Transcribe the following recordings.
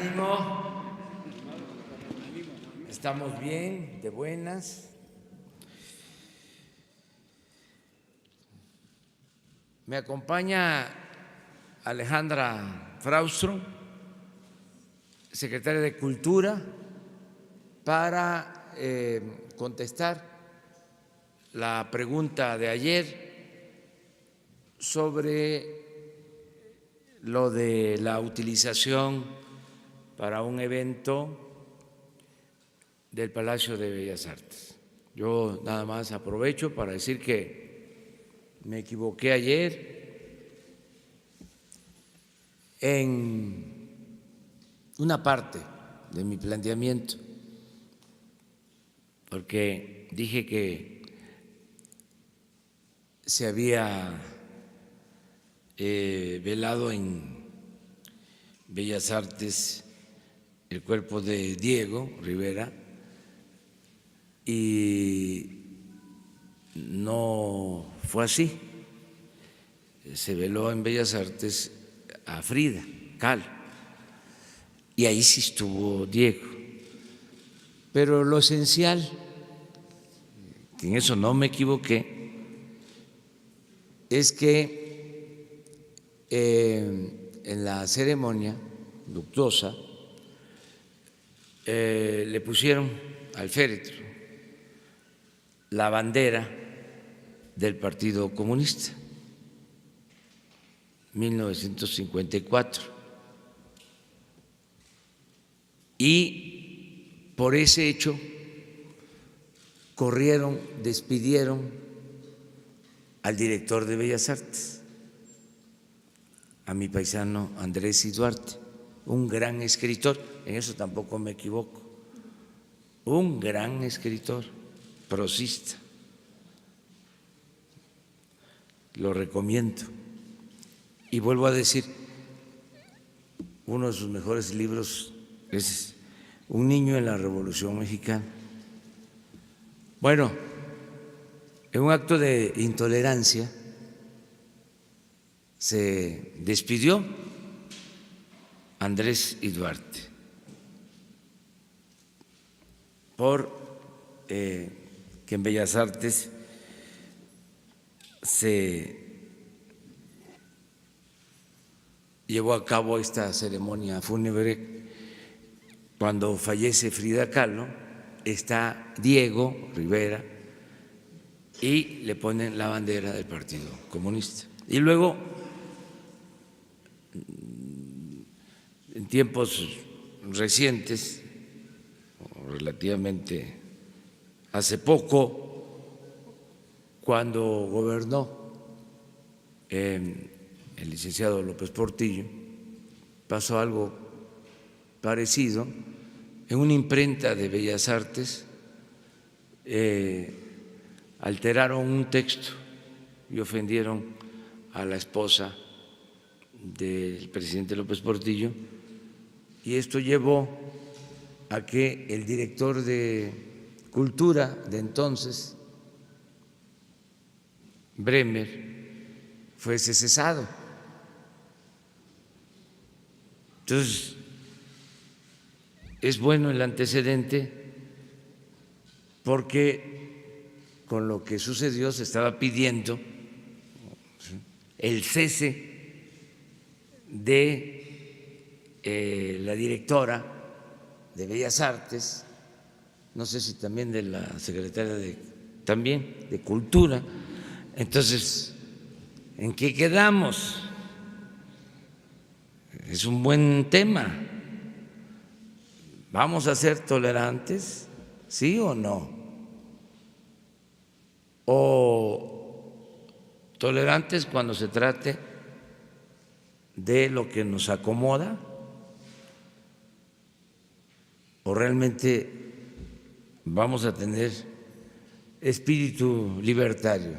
ánimo. Estamos bien, de buenas. Me acompaña Alejandra Fraustro, secretaria de Cultura, para contestar la pregunta de ayer sobre lo de la utilización para un evento del Palacio de Bellas Artes. Yo nada más aprovecho para decir que me equivoqué ayer en una parte de mi planteamiento, porque dije que se había velado en Bellas Artes el cuerpo de Diego Rivera y no fue así. Se veló en Bellas Artes a Frida Kahlo y ahí sí estuvo Diego. Pero lo esencial, que en eso no me equivoqué, es que en la ceremonia luctuosa le pusieron al féretro la bandera del Partido Comunista, 1954, y por ese hecho corrieron, despidieron al director de Bellas Artes, a mi paisano Andrés I. Duarte, un gran escritor, en eso tampoco me equivoco, un gran escritor, prosista, lo recomiendo. Y vuelvo a decir, uno de sus mejores libros es Un niño en la Revolución Mexicana. Bueno, en un acto de intolerancia se despidió Andrés I. Duarte por que en Bellas Artes se llevó a cabo esta ceremonia fúnebre. Cuando fallece Frida Kahlo, está Diego Rivera y le ponen la bandera del Partido Comunista. Y luego, en tiempos recientes, relativamente hace poco, cuando gobernó el licenciado López Portillo, pasó algo parecido. En una imprenta de Bellas Artes alteraron un texto y ofendieron a la esposa del presidente López Portillo, y esto llevó a que el director de Cultura de entonces, Bremer, fuese cesado. Entonces, es bueno el antecedente porque con lo que sucedió se estaba pidiendo el cese de la directora de Bellas Artes, no sé si también de la secretaria de Cultura. Entonces, ¿en qué quedamos? Es un buen tema. ¿Vamos a ser tolerantes? ¿Sí o no? ¿O tolerantes cuando se trate de lo que nos acomoda? ¿O realmente vamos a tener espíritu libertario,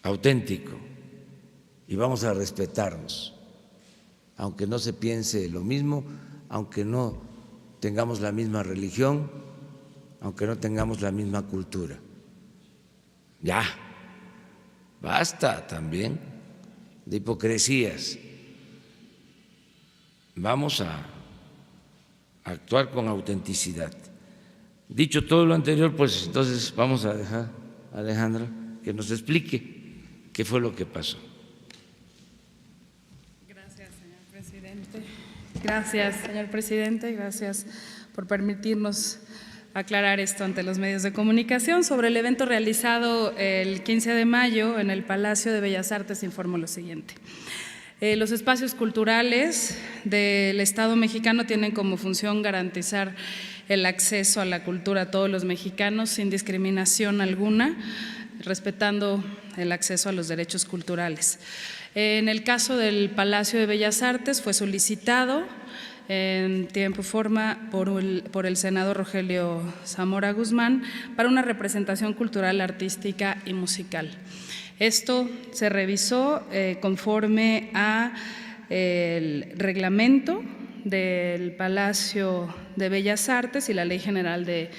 auténtico, y vamos a respetarnos, aunque no se piense lo mismo, aunque no tengamos la misma religión, aunque no tengamos la misma cultura? Ya, basta también de hipocresías. vamos a actuar con autenticidad. Dicho todo lo anterior, pues entonces vamos a dejar a Alejandra que nos explique qué fue lo que pasó. Gracias, señor presidente. Gracias, señor presidente. Gracias por permitirnos aclarar esto ante los medios de comunicación. Sobre el evento realizado el 15 de mayo en el Palacio de Bellas Artes, informo lo siguiente. Los espacios culturales del Estado mexicano tienen como función garantizar el acceso a la cultura a todos los mexicanos sin discriminación alguna, respetando el acceso a los derechos culturales. En el caso del Palacio de Bellas Artes fue solicitado en tiempo y forma por el senador Rogelio Zamora Guzmán para una representación cultural, artística y musical. Esto se revisó conforme a el reglamento del Palacio de Bellas Artes y la Ley General de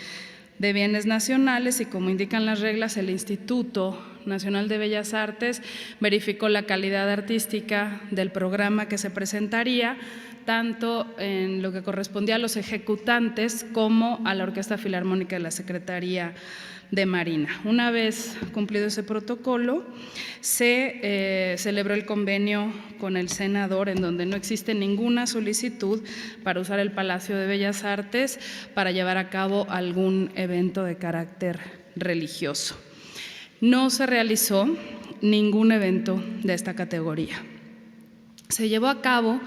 Bienes Nacionales, y como indican las reglas, el Instituto Nacional de Bellas Artes verificó la calidad artística del programa que se presentaría, tanto en lo que correspondía a los ejecutantes como a la Orquesta Filarmónica de la Secretaría de Marina. Una vez cumplido ese protocolo, se celebró el convenio con el senador, en donde no existe ninguna solicitud para usar el Palacio de Bellas Artes para llevar a cabo algún evento de carácter religioso. No se realizó ningún evento de esta categoría. Se llevó a cabo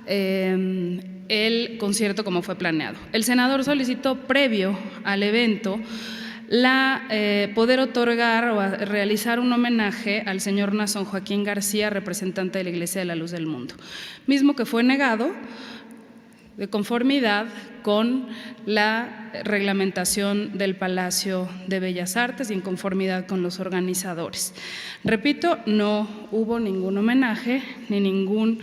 el concierto como fue planeado. El senador solicitó, previo al evento, poder otorgar o realizar un homenaje al señor Nazón Joaquín García, representante de la Iglesia de la Luz del Mundo, mismo que fue negado de conformidad con la reglamentación del Palacio de Bellas Artes y en conformidad con los organizadores. Repito, no hubo ningún homenaje ni ningún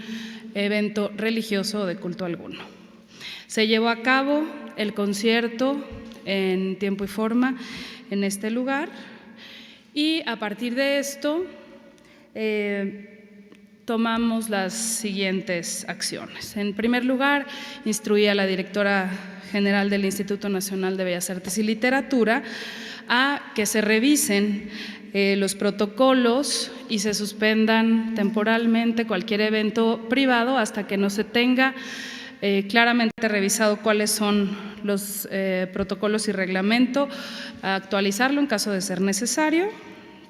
evento religioso o de culto alguno. Se llevó a cabo el concierto en tiempo y forma en este lugar, y a partir de esto tomamos las siguientes acciones. En primer lugar, instruí a la directora general del Instituto Nacional de Bellas Artes y Literatura a que se revisen los protocolos y se suspendan temporalmente cualquier evento privado hasta que no se tenga claramente revisado cuáles son los protocolos y reglamento, actualizarlo en caso de ser necesario,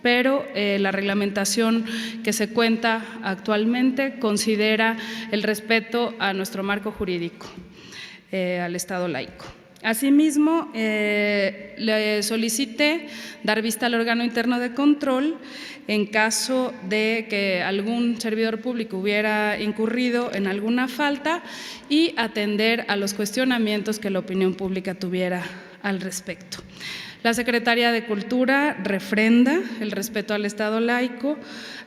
pero la reglamentación que se cuenta actualmente considera el respeto a nuestro marco jurídico, al Estado laico. Asimismo, le solicité dar vista al órgano interno de control en caso de que algún servidor público hubiera incurrido en alguna falta y atender a los cuestionamientos que la opinión pública tuviera al respecto. La Secretaría de Cultura refrenda el respeto al Estado laico,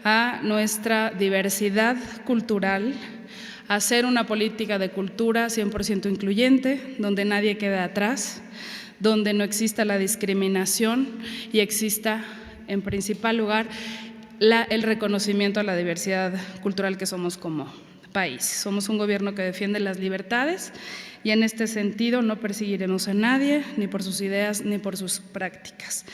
a nuestra diversidad cultural, hacer una política de cultura 100% incluyente, donde nadie quede atrás, donde no exista la discriminación y exista, en principal lugar, el reconocimiento a la diversidad cultural que somos como país. Somos un gobierno que defiende las libertades y en este sentido no perseguiremos a nadie, ni por sus ideas ni por sus prácticas.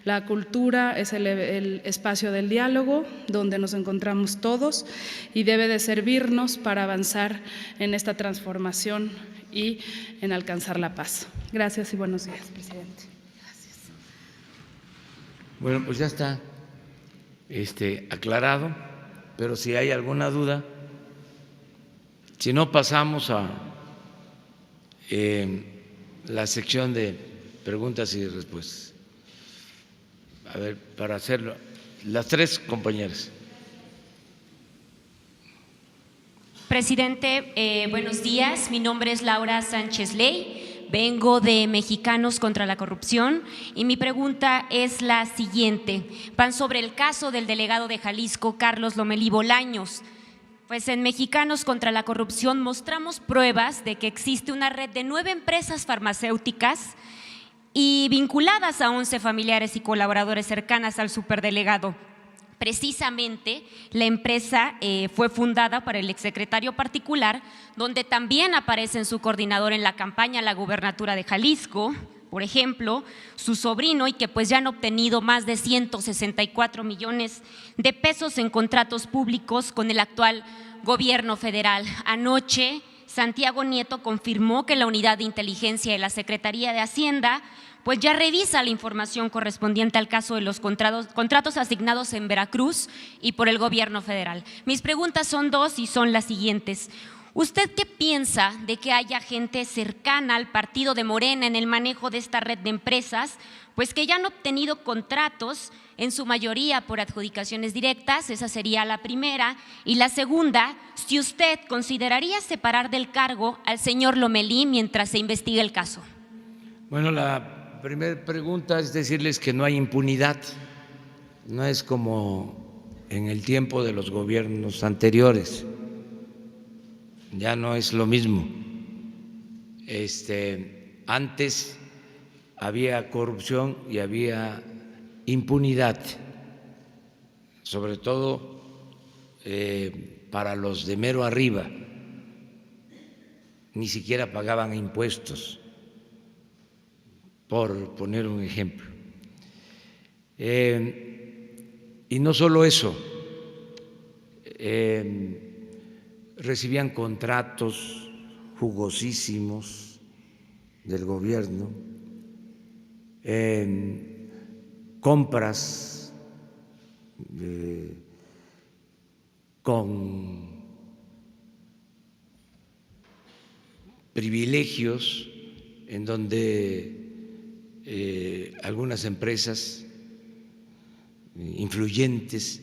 La cultura es el espacio del diálogo donde nos encontramos todos y debe de servirnos para avanzar en esta transformación y en alcanzar la paz. Gracias y buenos días, presidente. Gracias. Bueno, pues ya está aclarado, pero si hay alguna duda, si no, pasamos a la sección de preguntas y respuestas. A ver, para hacerlo, las tres compañeras. Presidente, buenos días. Mi nombre es Laura Sánchez Ley, vengo de Mexicanos contra la Corrupción y mi pregunta es la siguiente. Van sobre el caso del delegado de Jalisco, Carlos Lomelí Bolaños. Pues en Mexicanos contra la Corrupción mostramos pruebas de que existe una red de 9 empresas farmacéuticas y vinculadas a 11 familiares y colaboradores cercanas al superdelegado, Precisamente, la empresa fue fundada por el exsecretario particular, donde también aparece en su coordinador en la campaña la gubernatura de Jalisco, por ejemplo, su sobrino, y que pues ya han obtenido más de 164 millones de pesos en contratos públicos con el actual gobierno federal. Anoche, Santiago Nieto confirmó que la Unidad de Inteligencia de la Secretaría de Hacienda pues ya revisa la información correspondiente al caso de los contratos asignados en Veracruz y por el gobierno federal. Mis preguntas son dos y son las siguientes. ¿Usted qué piensa de que haya gente cercana al partido de Morena en el manejo de esta red de empresas, pues que ya han obtenido contratos, en su mayoría por adjudicaciones directas? Esa sería la primera. Y la segunda, si usted consideraría separar del cargo al señor Lomelí mientras se investiga el caso. Bueno, la primera pregunta es decirles que no hay impunidad, no es como en el tiempo de los gobiernos anteriores, ya no es lo mismo. Antes había corrupción y había impunidad, sobre todo para los de mero arriba, ni siquiera pagaban impuestos, por poner un ejemplo. Y no solo eso, recibían contratos jugosísimos del gobierno, compras con privilegios en donde algunas empresas influyentes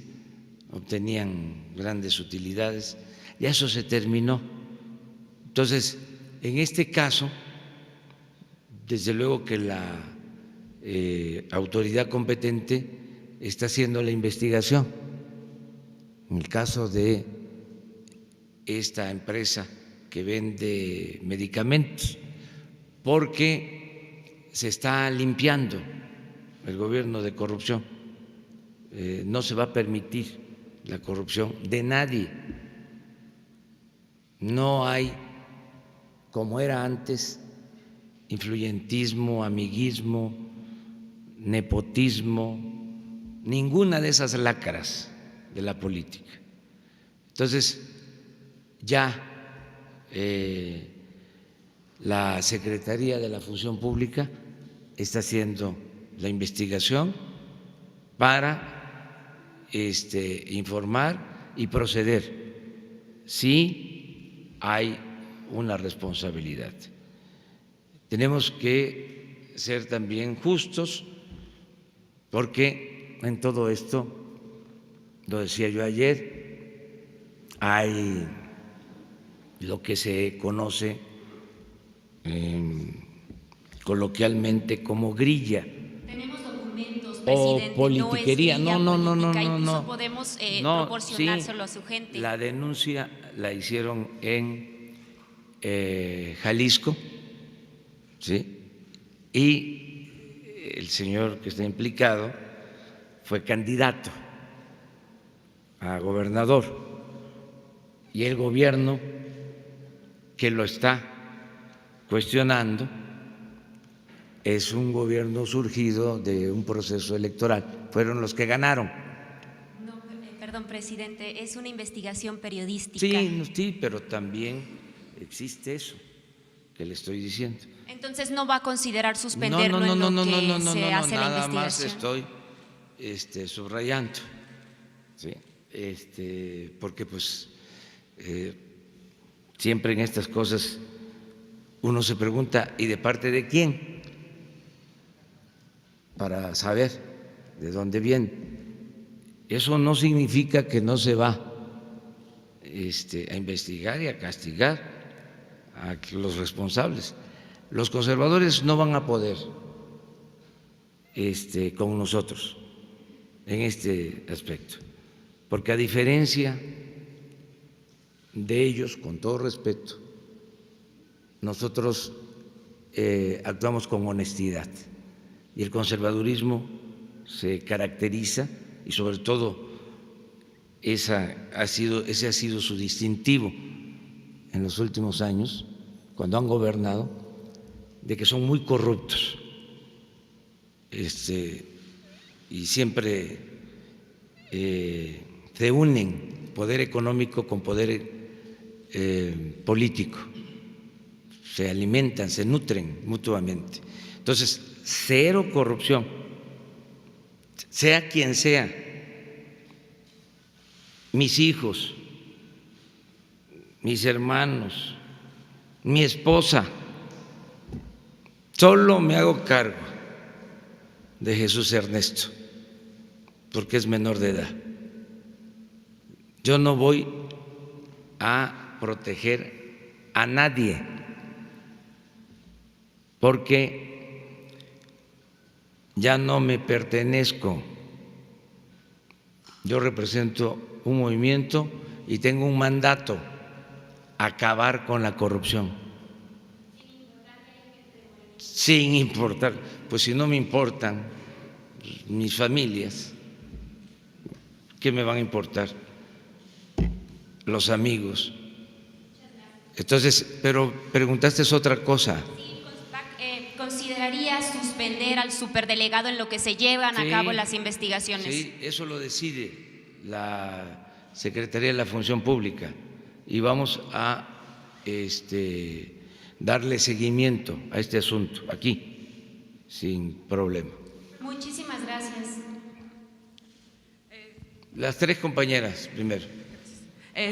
obtenían grandes utilidades. Ya eso se terminó. Entonces, en este caso, desde luego que la autoridad competente está haciendo la investigación. En el caso de esta empresa que vende medicamentos, porque se está limpiando el gobierno de corrupción. No se va a permitir la corrupción de nadie. No hay, como era antes, influyentismo, amiguismo, nepotismo, ninguna de esas lacras de la política. Entonces, ya la Secretaría de la Función Pública está haciendo la investigación para informar y proceder si hay una responsabilidad. Tenemos que ser también justos, porque en todo esto, lo decía yo ayer, hay lo que se conoce coloquialmente como grilla. Tenemos documentos, O presidente, politiquería. No es No. Incluso podemos proporcionárselo a su gente. La denuncia la hicieron en Jalisco, ¿sí? Y el señor que está implicado fue candidato a gobernador, y el gobierno que lo está cuestionando es un gobierno surgido de un proceso electoral. Fueron los que ganaron. No, perdón, presidente, es una investigación periodística. Sí, pero también existe eso que le estoy diciendo. Entonces, ¿no va a considerar suspenderlo en lo que se hace la investigación? Nada más estoy subrayando, ¿sí? Porque pues siempre en estas cosas uno se pregunta, ¿y de parte de quién? Para saber de dónde viene. Eso no significa que no se va a investigar y a castigar a los responsables. Los conservadores no van a poder con nosotros en este aspecto, porque a diferencia de ellos, con todo respeto, nosotros actuamos con honestidad, y el conservadurismo se caracteriza, y sobre todo ese ha sido su distintivo en los últimos años, cuando han gobernado, de que son muy corruptos, y siempre se unen poder económico con poder político, se alimentan, se nutren mutuamente. Entonces, cero corrupción, sea quien sea, mis hijos, mis hermanos, mi esposa, solo me hago cargo de Jesús Ernesto, porque es menor de edad. Yo no voy a proteger a nadie, porque ya no me pertenezco. Yo represento un movimiento y tengo un mandato: acabar con la corrupción. Sin importar, pues si no me importan mis familias, ¿qué me van a importar los amigos? Entonces, pero preguntaste es otra cosa. ¿Consideraría suspender al superdelegado en lo que se llevan a cabo las investigaciones? Sí, eso lo decide la Secretaría de la Función Pública y vamos a darle seguimiento a este asunto aquí, sin problema. Muchísimas gracias. Las tres compañeras primero.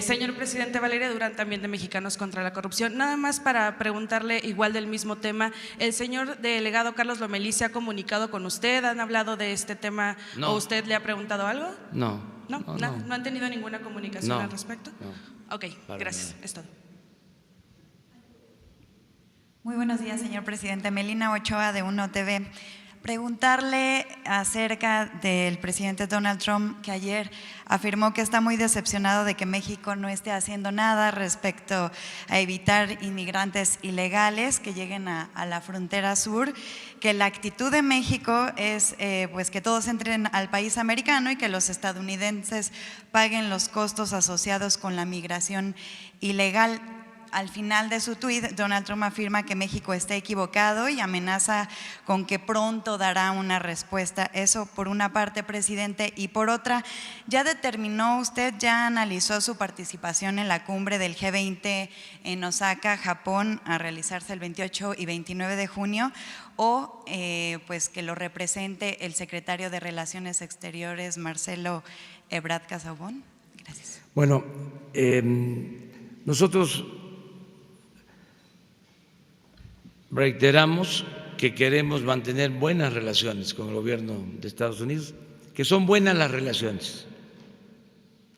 Señor presidente, Valeria Durán, también de Mexicanos contra la Corrupción. Nada más para preguntarle, igual del mismo tema, ¿el señor delegado Carlos Lomelí se ha comunicado con usted? ¿Han hablado de este tema? No. ¿O usted le ha preguntado algo? No. ¿No han tenido ninguna comunicación al respecto? No. Ok, gracias, nada. es todo. Muy buenos días, señor presidente. Melina Ochoa, de Uno TV. Preguntarle acerca del presidente Donald Trump, que ayer afirmó que está muy decepcionado de que México no esté haciendo nada respecto a evitar inmigrantes ilegales que lleguen a la frontera sur, que la actitud de México es pues que todos entren al país americano y que los estadounidenses paguen los costos asociados con la migración ilegal. Al final de su tuit, Donald Trump afirma que México está equivocado y amenaza con que pronto dará una respuesta. Eso por una parte, presidente, y por otra, ¿ya determinó usted, ya analizó su participación en la cumbre del G20 en Osaka, Japón, a realizarse el 28 y 29 de junio? O pues que lo represente el secretario de Relaciones Exteriores, Marcelo Ebrard Casaubon. Gracias. Bueno, nosotros reiteramos que queremos mantener buenas relaciones con el gobierno de Estados Unidos, que son buenas las relaciones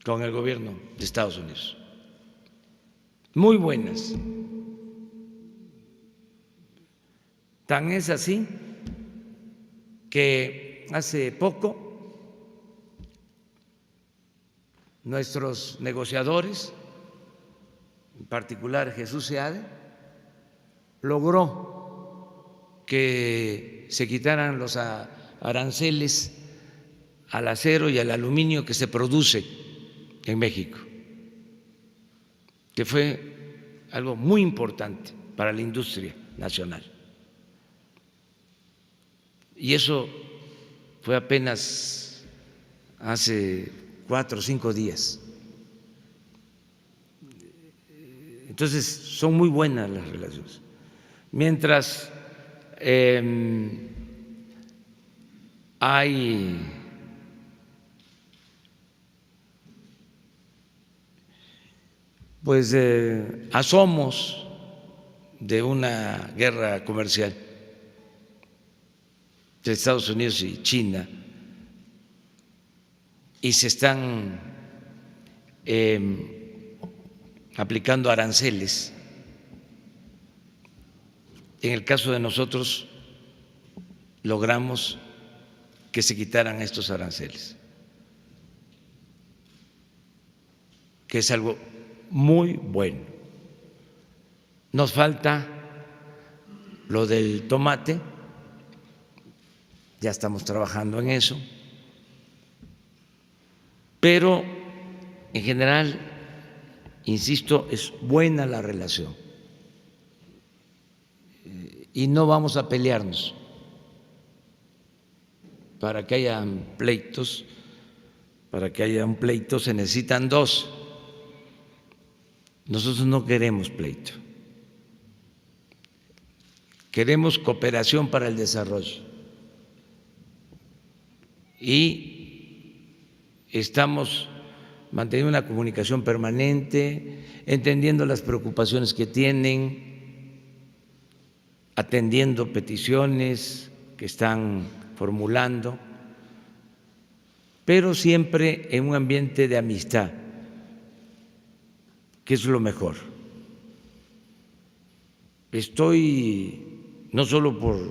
con el gobierno de Estados Unidos, muy buenas. Tan es así que hace poco nuestros negociadores, en particular Jesús Seade, logró que se quitaran los aranceles al acero y al aluminio que se produce en México, que fue algo muy importante para la industria nacional. Y eso fue apenas hace 4 o 5 días. Entonces, son muy buenas las relaciones. Mientras hay pues asomos de una guerra comercial de Estados Unidos y China, y se están aplicando aranceles. En el caso de nosotros, logramos que se quitaran estos aranceles, que es algo muy bueno. Nos falta lo del tomate, ya estamos trabajando en eso, pero en general, insisto, es buena la relación y no vamos a pelearnos. Para que haya pleitos, para que haya un pleito se necesitan dos. Nosotros no queremos pleito. Queremos cooperación para el desarrollo. Y estamos manteniendo una comunicación permanente, entendiendo las preocupaciones que tienen, atendiendo peticiones que están formulando, pero siempre en un ambiente de amistad, que es lo mejor. Estoy, no solo por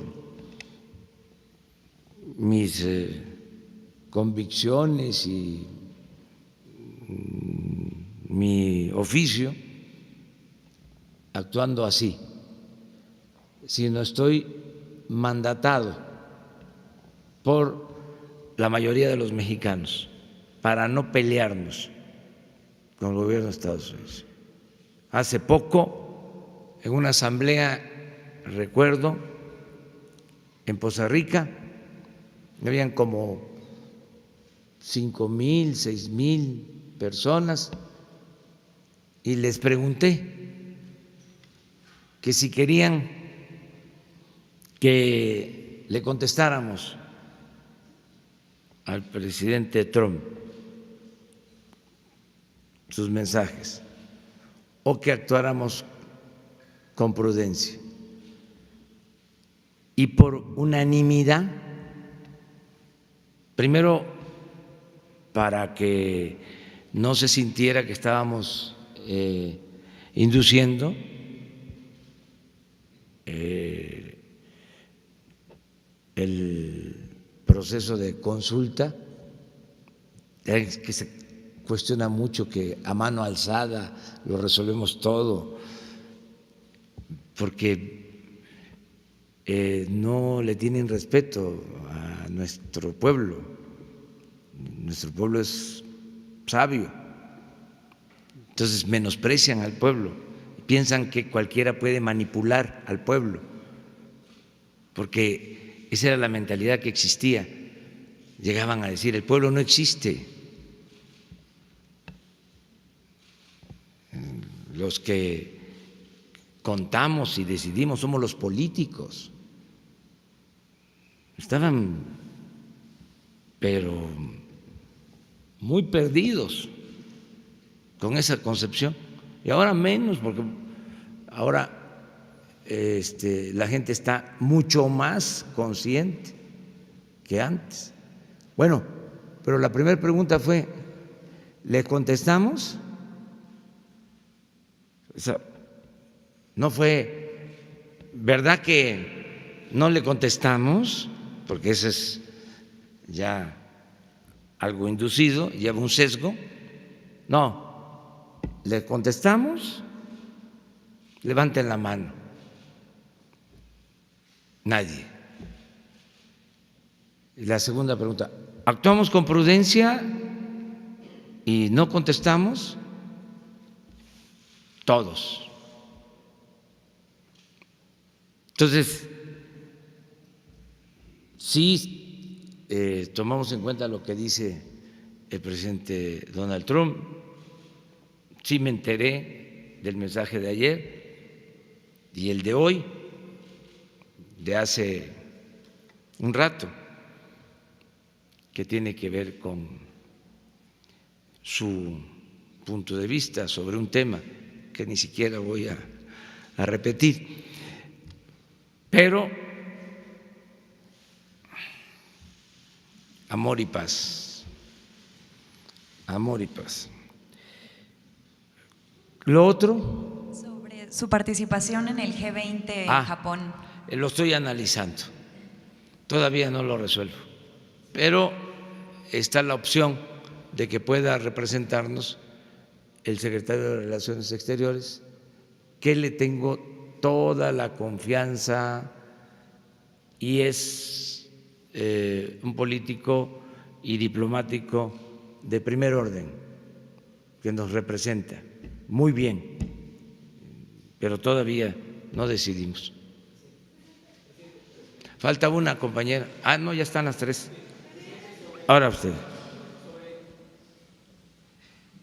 mis convicciones y mi oficio, actuando así, sino estoy mandatado por la mayoría de los mexicanos para no pelearnos con el gobierno de Estados Unidos. Hace poco, en una asamblea, recuerdo, en Poza Rica, habían como 5,000, 6,000 personas y les pregunté que si querían que le contestáramos al presidente Trump sus mensajes o que actuáramos con prudencia. Y por unanimidad, primero para que no se sintiera que estábamos induciendo el proceso de consulta, que se cuestiona mucho que a mano alzada lo resolvemos todo, porque no le tienen respeto a nuestro pueblo. Nuestro pueblo es sabio, entonces menosprecian al pueblo, piensan que cualquiera puede manipular al pueblo, porque esa era la mentalidad que existía. Llegaban a decir, el pueblo no existe. Los que contamos y decidimos somos los políticos. Estaban, pero muy perdidos con esa concepción. Y ahora menos, porque ahora la gente está mucho más consciente que antes. Bueno, pero la primera pregunta fue, ¿le contestamos? O sea, no fue, ¿verdad que no le contestamos? Porque ese es ya algo inducido, lleva un sesgo. No, ¿le contestamos? Levanten la mano. Nadie. Y la segunda pregunta, ¿actuamos con prudencia y no contestamos? Todos. Entonces, sí tomamos en cuenta lo que dice el presidente Donald Trump, sí me enteré del mensaje de ayer y el de hoy, de hace un rato, que tiene que ver con su punto de vista sobre un tema que ni siquiera voy a repetir. Pero amor y paz, amor y paz. Lo otro… Sobre su participación en el G20 en Japón. Lo estoy analizando, todavía no lo resuelvo, pero está la opción de que pueda representarnos el secretario de Relaciones Exteriores, que le tengo toda la confianza y es un político y diplomático de primer orden, que nos representa muy bien, pero todavía no decidimos. Falta una compañera. Ah, no, ya están las tres. Ahora usted.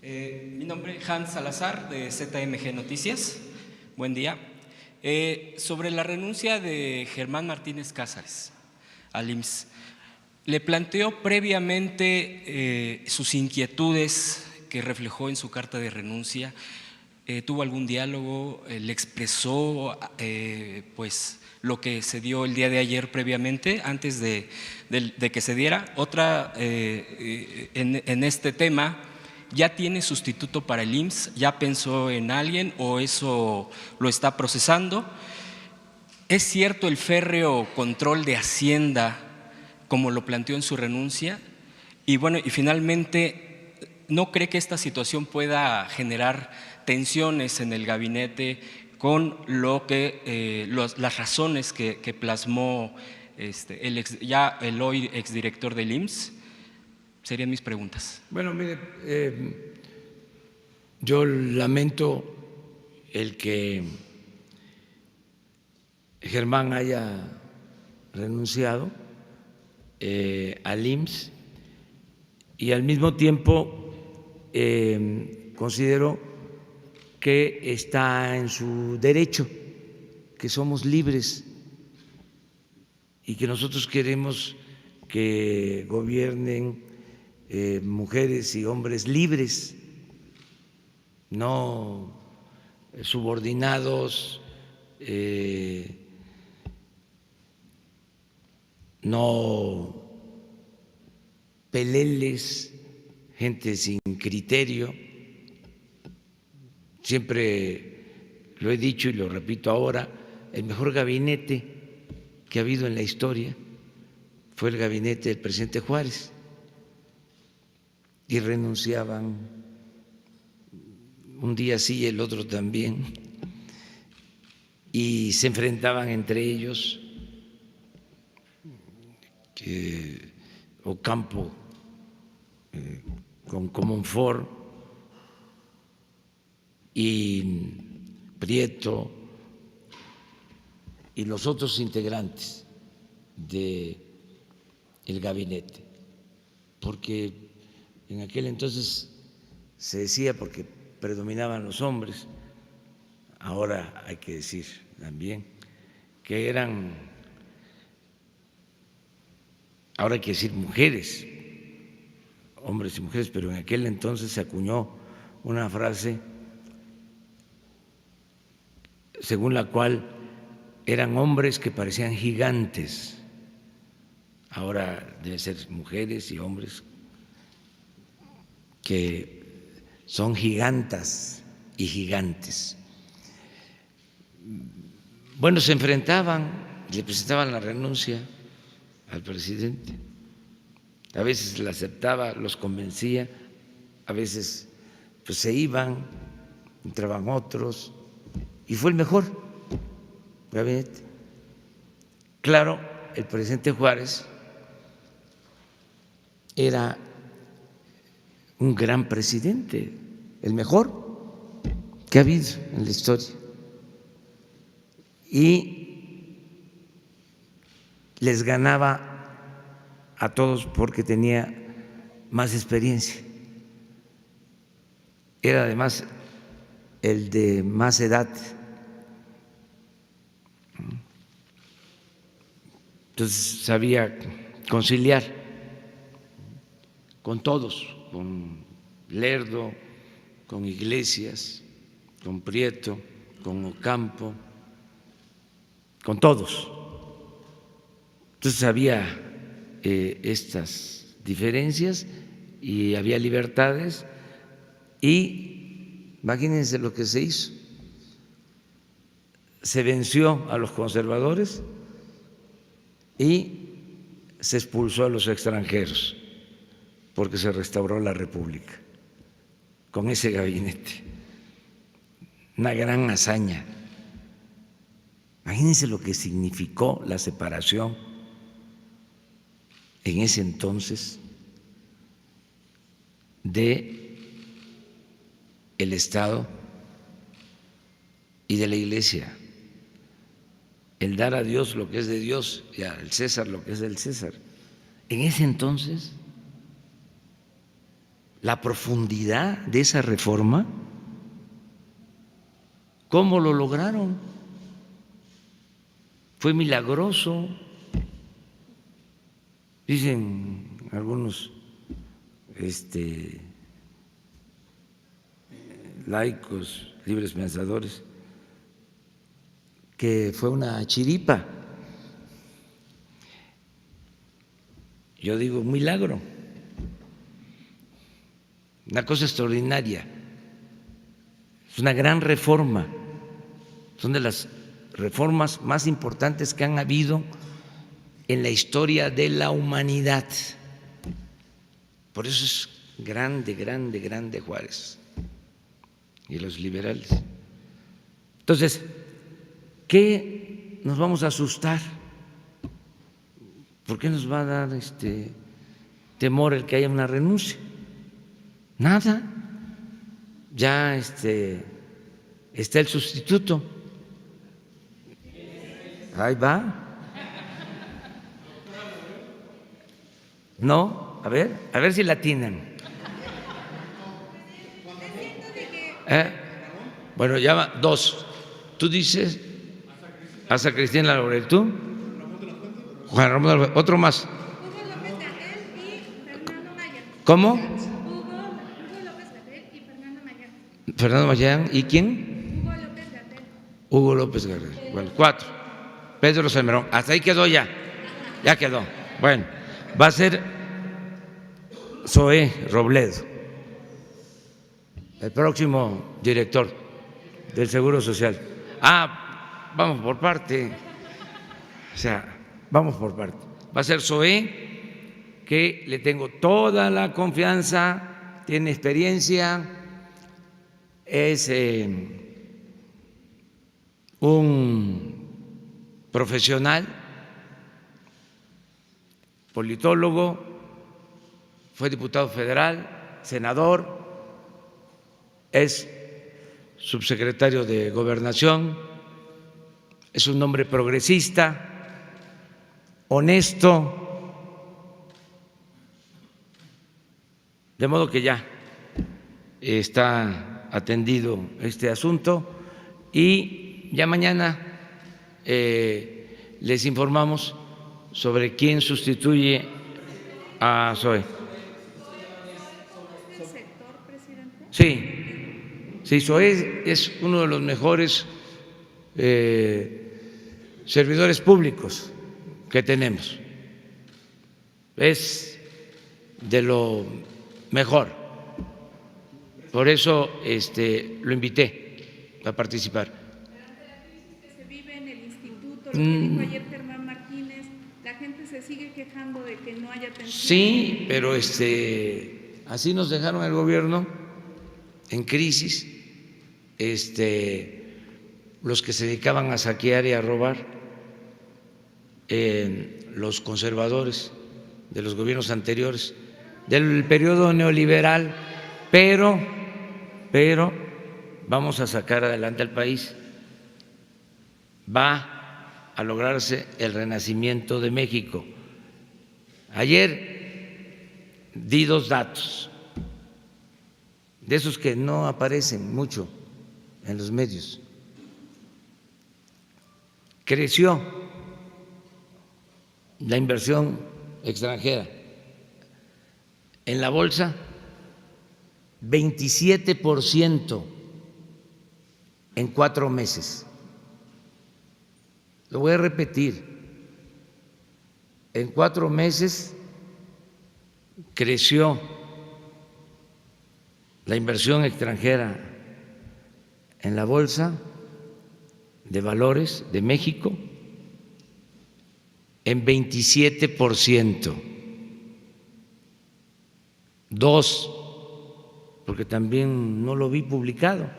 Mi nombre es Hans Salazar, de ZMG Noticias. Buen día. Sobre la renuncia de Germán Martínez Cázares al IMSS, le planteó previamente sus inquietudes que reflejó en su carta de renuncia. ¿Tuvo algún diálogo? ¿Le expresó pues lo que se dio el día de ayer previamente, antes de que se diera? Otra, en este tema, ¿ya tiene sustituto para el IMSS? ¿Ya pensó en alguien o eso lo está procesando? ¿Es cierto el férreo control de Hacienda como lo planteó en su renuncia? Y bueno, y finalmente, ¿no cree que esta situación pueda generar tensiones en el gabinete con lo que las razones que plasmó el hoy exdirector del IMSS? Serían mis preguntas. Bueno, mire, yo lamento el que Germán haya renunciado al IMSS y al mismo tiempo considero que está en su derecho, que somos libres y que nosotros queremos que gobiernen mujeres y hombres libres, no subordinados, no peleles, gente sin criterio. Siempre lo he dicho y lo repito ahora, el mejor gabinete que ha habido en la historia fue el gabinete del presidente Juárez, y renunciaban un día sí y el otro también, y se enfrentaban entre ellos, Ocampo con Comonfort y Prieto y los otros integrantes del gabinete, porque en aquel entonces se decía, porque predominaban los hombres, ahora hay que decir también que eran, ahora hay que decir mujeres, hombres y mujeres, pero en aquel entonces se acuñó una frase según la cual eran hombres que parecían gigantes, ahora deben ser mujeres y hombres que son gigantas y gigantes. Bueno, se enfrentaban, le presentaban la renuncia al presidente, a veces la aceptaba, los convencía, a veces pues se iban, entraban otros, y fue el mejor gabinete. Claro, el presidente Juárez era un gran presidente, el mejor que ha habido en la historia, y les ganaba a todos porque tenía más experiencia. Era además el de más edad. Entonces sabía conciliar con todos, con Lerdo, con Iglesias, con Prieto, con Ocampo, con todos. Entonces había estas diferencias y había libertades, y imagínense lo que se hizo. Se venció a los conservadores y se expulsó a los extranjeros, porque se restauró la República con ese gabinete. Una gran hazaña. Imagínense lo que significó la separación en ese entonces de el Estado y de la Iglesia, el dar a Dios lo que es de Dios y al César lo que es del César. En ese entonces, la profundidad de esa reforma, ¿cómo lo lograron? Fue milagroso. Dicen algunos laicos, libres pensadores, que fue una chiripa. Yo digo, un milagro, una cosa extraordinaria, es una gran reforma, son de las reformas más importantes que han habido en la historia de la humanidad. Por eso es grande, grande, grande Juárez y los liberales. Entonces, ¿qué nos vamos a asustar? ¿Por qué nos va a dar temor el que haya una renuncia? Nada. Ya está el sustituto. Ahí va. No, a ver si la atinan. Bueno, ya va, dos. Tú dices hasta Cristina Laurel, ¿tú? Juan Ramón de la Fuente. Otro más. Hugo López Gatell y Fernando Mayán. ¿Cómo? Hugo López Gatell y Fernando Mayán. Fernando Mayán. ¿Y quién? Hugo López Gatell. Hugo López Gatell. Bueno, 4. Pedro Salmerón. Hasta ahí quedó ya. Ya quedó. Bueno, va a ser Zoé Robledo, el próximo director del Seguro Social. Vamos por parte. O sea, vamos por parte. Va a ser Zoé, que le tengo toda la confianza, tiene experiencia, es un profesional, politólogo, fue diputado federal, senador, es subsecretario de Gobernación, es un hombre progresista, honesto, de modo que ya está atendido este asunto y ya mañana les informamos sobre quién sustituye a Zoé. ¿Es del sector, presidente? Sí, Zoé es uno de los mejores servidores públicos que tenemos, es de lo mejor, por eso lo invité a participar. Pero ante la crisis que se vive en el instituto, lo que dijo ayer Germán Martínez, la gente se sigue quejando de que no hay atención. Sí, pero así nos dejaron el gobierno en crisis, los que se dedicaban a saquear y a robar, los conservadores de los gobiernos anteriores, del periodo neoliberal, pero vamos a sacar adelante al país. Va a lograrse el renacimiento de México. Ayer di 2 datos, de esos que no aparecen mucho en los medios. Creció la inversión extranjera en la bolsa 27% en 4 meses. Lo voy a repetir, en 4 meses creció la inversión extranjera en la Bolsa de Valores de México en 27%. 2, porque también no lo vi publicado,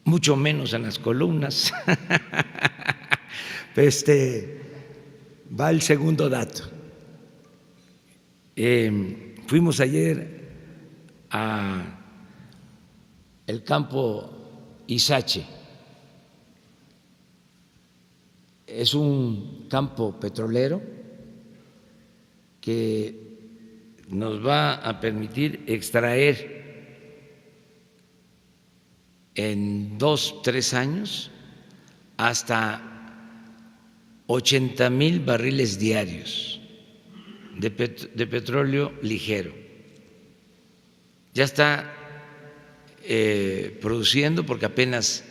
mucho menos en las columnas. Va el segundo dato. Fuimos ayer a el campo Izache. Es un campo petrolero que nos va a permitir extraer en 2, 3 años hasta 80,000 barriles diarios de petróleo ligero. Ya está produciendo, porque apenas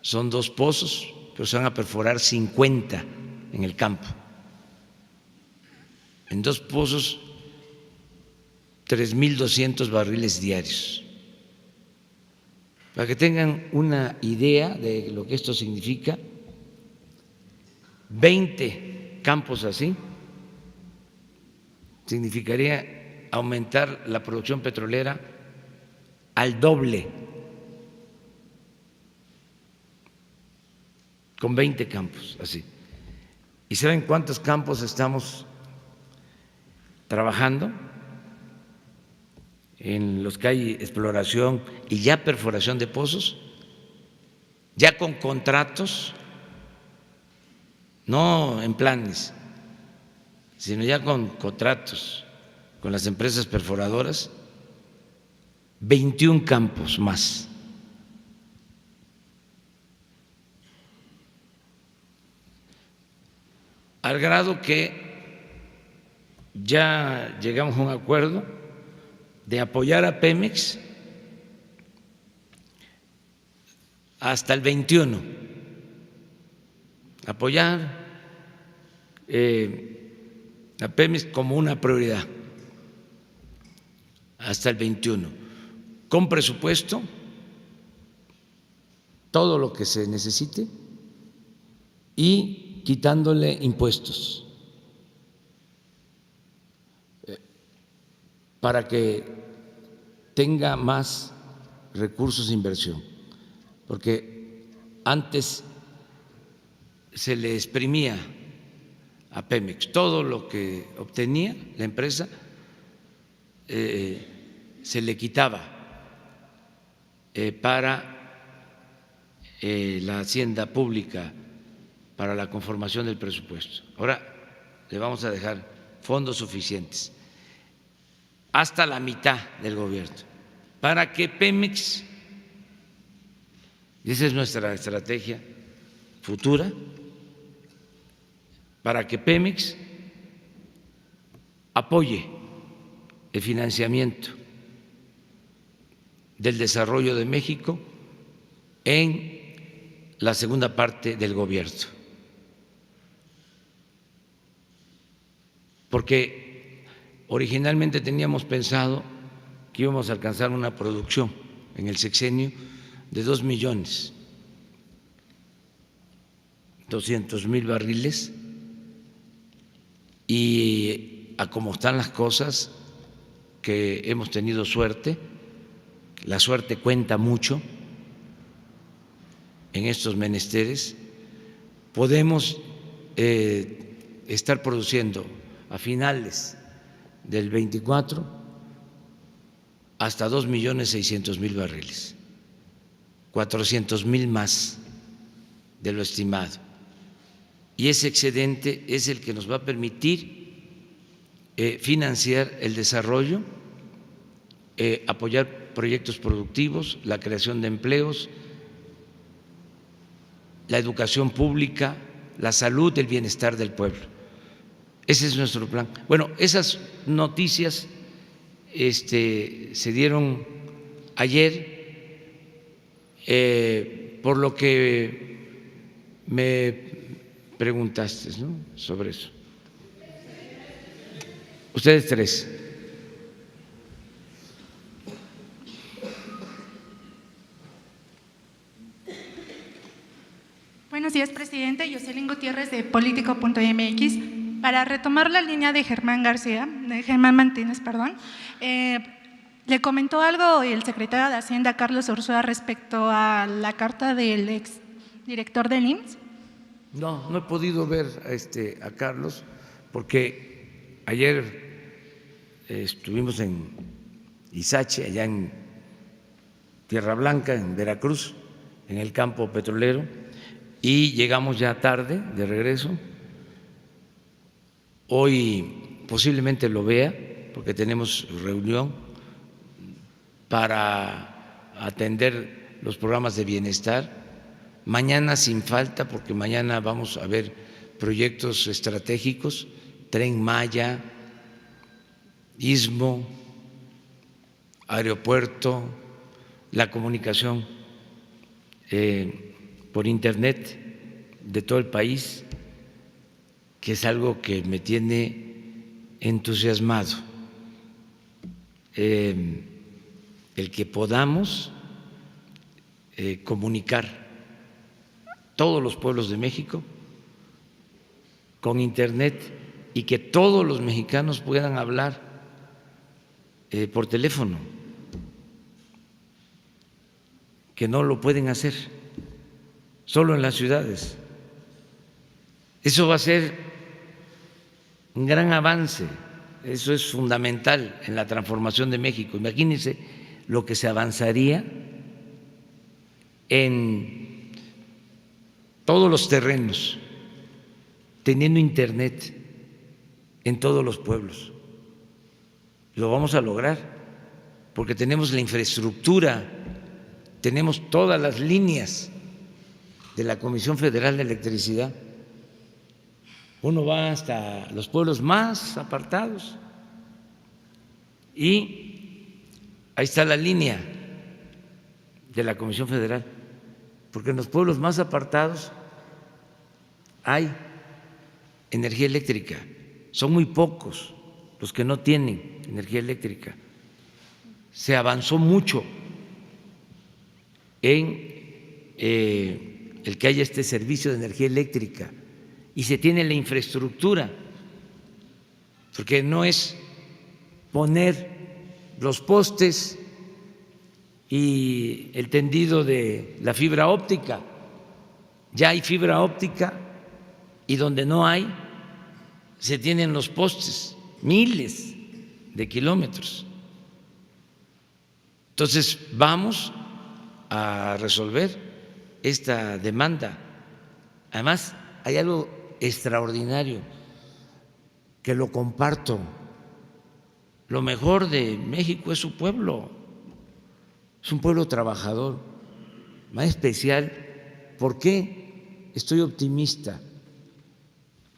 son 2 pozos, pero se van a perforar 50 en el campo. En 2 pozos, 3,200 barriles diarios. Para que tengan una idea de lo que esto significa, 20 campos así significaría aumentar la producción petrolera al doble, con 20 campos así. ¿Y saben cuántos campos estamos trabajando? En los que hay exploración y ya perforación de pozos, ya con contratos, no en planes, sino ya con contratos con las empresas perforadoras, 21 campos más. Al grado que ya llegamos a un acuerdo de apoyar a Pemex hasta el 21, apoyar a Pemex como una prioridad hasta el 21, con presupuesto, todo lo que se necesite y quitándole impuestos para que tenga más recursos de inversión, porque antes se le exprimía a Pemex todo lo que obtenía la empresa, se le quitaba para la hacienda pública, para la conformación del presupuesto. Ahora le vamos a dejar fondos suficientes, hasta la mitad del gobierno, para que Pemex, y esa es nuestra estrategia futura, para que Pemex apoye el financiamiento del desarrollo de México en la segunda parte del gobierno. Porque originalmente teníamos pensado que íbamos a alcanzar una producción en el sexenio de 2,200,000 barriles, y a como están las cosas, que hemos tenido suerte, la suerte cuenta mucho en estos menesteres, podemos estar produciendo a finales del 24 hasta 2,600,000 barriles, 400,000 más de lo estimado. Y ese excedente es el que nos va a permitir financiar el desarrollo, apoyar proyectos productivos, la creación de empleos, la educación pública, la salud, el bienestar del pueblo. Ese es nuestro plan. Bueno, esas noticias se dieron ayer, por lo que me preguntaste, ¿no?, sobre eso. Ustedes 3. Buenos días, presidente. Jocelyn Gutiérrez, de Político.mx. Para retomar la línea de Germán Martínez, le comentó algo el secretario de Hacienda, Carlos Ursúa, respecto a la carta del ex director del IMSS. No he podido ver a Carlos, porque ayer estuvimos en Izache, allá en Tierra Blanca, en Veracruz, en el campo petrolero, y llegamos ya tarde de regreso. Hoy posiblemente lo vea porque tenemos reunión para atender los programas de bienestar. Mañana sin falta, porque mañana vamos a ver proyectos estratégicos, Tren Maya, Istmo, aeropuerto, la comunicación por internet de todo el país, que es algo que me tiene entusiasmado. El que podamos comunicar todos los pueblos de México con internet y que todos los mexicanos puedan hablar por teléfono, que no lo pueden hacer solo en las ciudades. Eso va a ser un gran avance, eso es fundamental en la transformación de México. Imagínense lo que se avanzaría en todos los terrenos, teniendo internet en todos los pueblos. Lo vamos a lograr porque tenemos la infraestructura, tenemos todas las líneas de la Comisión Federal de Electricidad. Uno va hasta los pueblos más apartados y ahí está la línea de la Comisión Federal, porque en los pueblos más apartados hay energía eléctrica, son muy pocos los que no tienen energía eléctrica. Se avanzó mucho en el que haya este servicio de energía eléctrica y se tiene la infraestructura, porque no es poner los postes y el tendido de la fibra óptica. Ya hay fibra óptica y donde no hay, se tienen los postes, miles de kilómetros. Entonces vamos a resolver esta demanda. Además, hay algo extraordinario que lo comparto. Lo mejor de México es su pueblo, es un pueblo trabajador, más especial. ¿Por qué estoy optimista?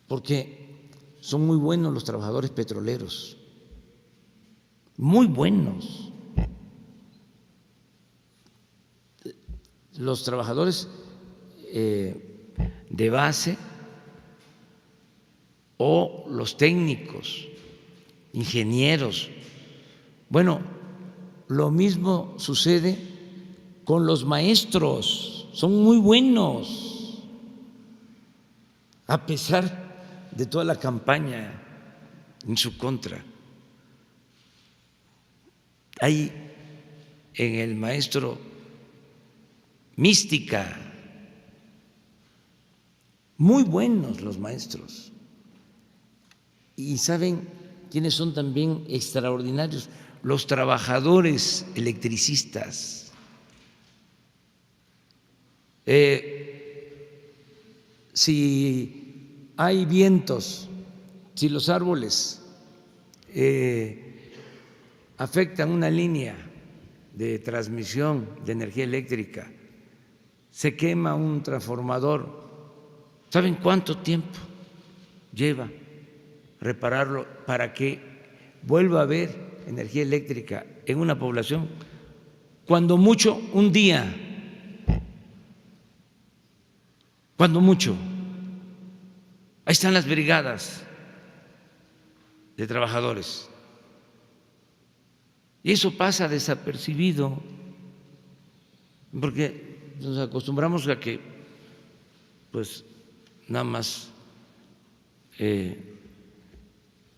Porque son muy buenos los trabajadores petroleros, muy buenos. Los trabajadores de base o los técnicos, ingenieros. Bueno, lo mismo sucede con los maestros, son muy buenos, a pesar de toda la campaña en su contra. Hay en el maestro mística, muy buenos los maestros. Y ¿saben quiénes son también extraordinarios? Los trabajadores electricistas. Si hay vientos, si los árboles afectan una línea de transmisión de energía eléctrica, se quema un transformador, ¿saben cuánto tiempo lleva repararlo para que vuelva a haber energía eléctrica en una población? Cuando mucho, un día, cuando mucho. Ahí están las brigadas de trabajadores. Y eso pasa desapercibido, porque nos acostumbramos a que pues nada más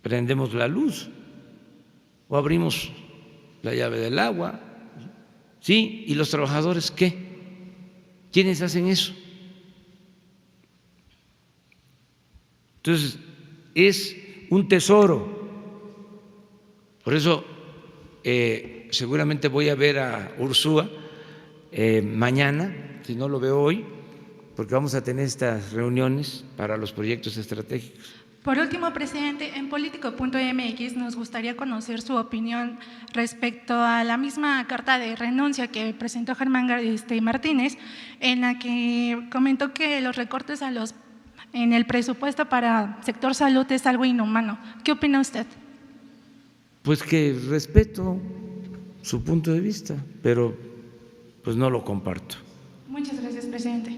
prendemos la luz o abrimos la llave del agua. ¿Sí? ¿Y los trabajadores qué? ¿Quiénes hacen eso? Entonces, es un tesoro. Por eso seguramente voy a ver a Ursúa mañana, si no lo veo hoy, porque vamos a tener estas reuniones para los proyectos estratégicos. Por último, presidente, en político.mx nos gustaría conocer su opinión respecto a la misma carta de renuncia que presentó Germán Martínez, en la que comentó que los recortes en el presupuesto para sector salud es algo inhumano. ¿Qué opina usted? Pues que respeto su punto de vista, pero pues no lo comparto. Muchas gracias, presidente.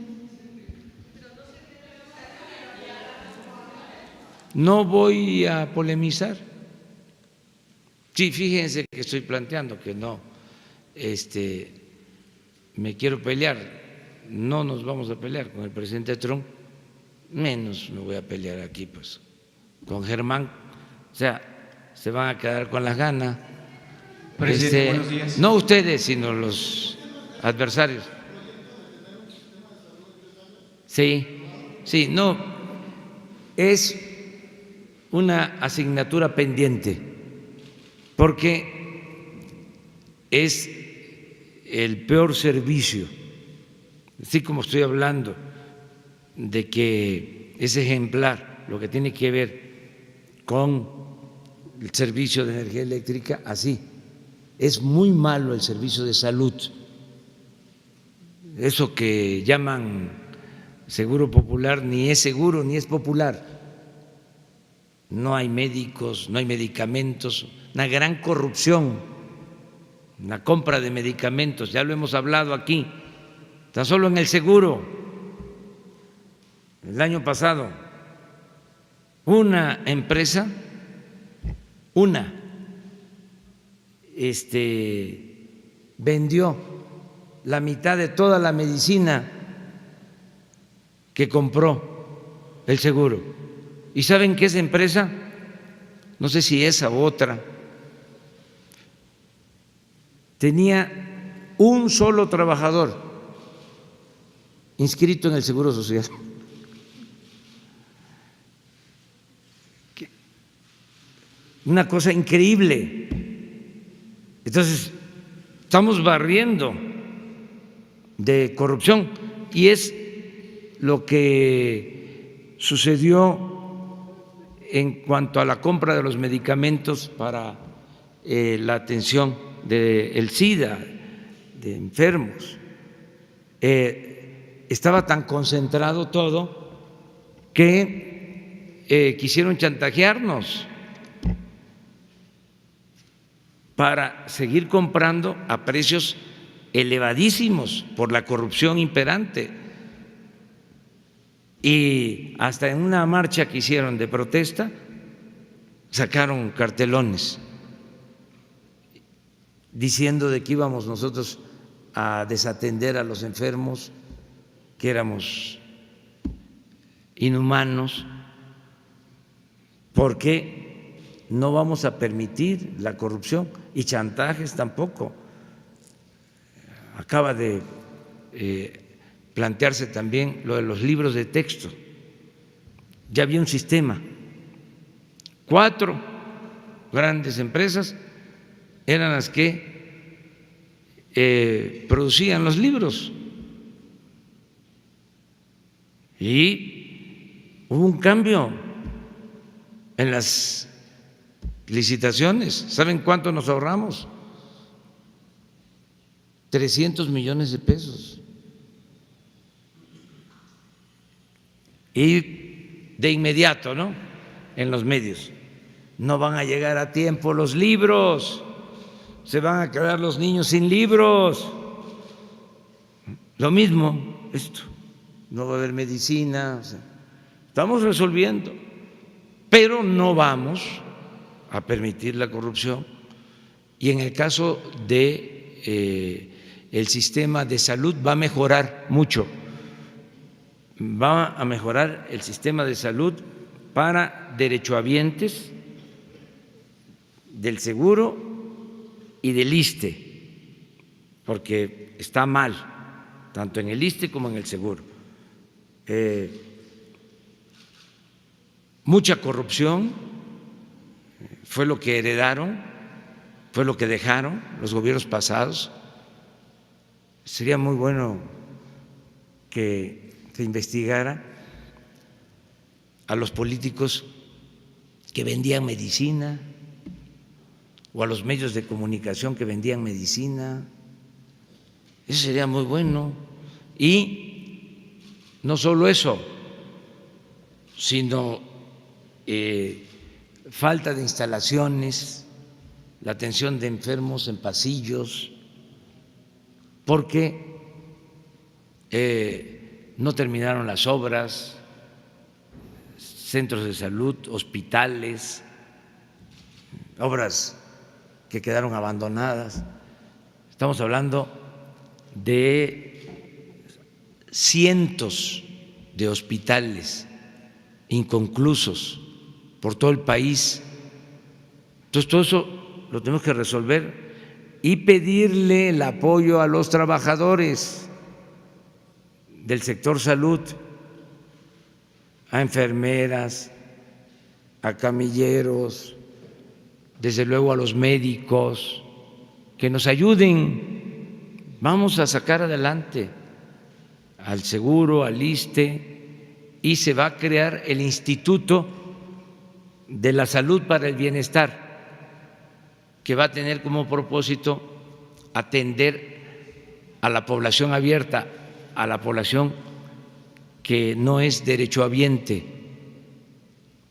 No voy a polemizar. Sí, fíjense que estoy planteando que no me quiero pelear. No nos vamos a pelear con el presidente Trump, menos me voy a pelear aquí pues con Germán. O sea, se van a quedar con las ganas. Presidente, buenos días. No ustedes, sino los adversarios. Sí, no, es una asignatura pendiente, porque es el peor servicio, así como estoy hablando de que es ejemplar lo que tiene que ver con el servicio de energía eléctrica, así es muy malo el servicio de salud, eso que llaman seguro popular ni es seguro ni es popular. No hay médicos, no hay medicamentos, una gran corrupción, una compra de medicamentos, ya lo hemos hablado aquí, tan solo en el seguro. El año pasado, una empresa, vendió la mitad de toda la medicina que compró el seguro. ¿Y saben qué esa empresa? No sé si esa u otra, tenía un solo trabajador inscrito en el Seguro Social. Una cosa increíble. Entonces, estamos barriendo de corrupción y es lo que sucedió en cuanto a la compra de los medicamentos para la atención del SIDA, de enfermos. Estaba tan concentrado todo que quisieron chantajearnos para seguir comprando a precios elevadísimos por la corrupción imperante. Y hasta en una marcha que hicieron de protesta sacaron cartelones diciendo de que íbamos nosotros a desatender a los enfermos, que éramos inhumanos, porque no vamos a permitir la corrupción y chantajes tampoco. Acaba de plantearse también lo de los libros de texto. Ya había un sistema. 4 grandes empresas eran las que producían los libros. Y hubo un cambio en las licitaciones. ¿Saben cuánto nos ahorramos? 300 millones de pesos. Y de inmediato, ¿no?, en los medios, no van a llegar a tiempo los libros, se van a quedar los niños sin libros. Lo mismo esto, no va a haber medicina. O sea, estamos resolviendo, pero no vamos a permitir la corrupción. Y en el caso de el sistema de salud va a mejorar mucho. Va a mejorar el sistema de salud para derechohabientes del seguro y del ISSSTE, porque está mal, tanto en el ISSSTE como en el seguro. Mucha corrupción fue lo que heredaron fue lo que dejaron los gobiernos pasados. Sería muy bueno que se investigara a los políticos que vendían medicina o a los medios de comunicación que vendían medicina. Eso sería muy bueno. Y no solo eso, sino falta de instalaciones, la atención de enfermos en pasillos, porque no terminaron las obras, centros de salud, hospitales, obras que quedaron abandonadas. Estamos hablando de cientos de hospitales inconclusos por todo el país. Entonces, todo eso lo tenemos que resolver y pedirle el apoyo a los trabajadores del sector salud, a enfermeras, a camilleros, desde luego a los médicos, que nos ayuden. Vamos a sacar adelante al seguro, al ISSSTE, y se va a crear el Instituto de la Salud para el Bienestar, que va a tener como propósito atender a la población abierta, a la población que no es derechohabiente,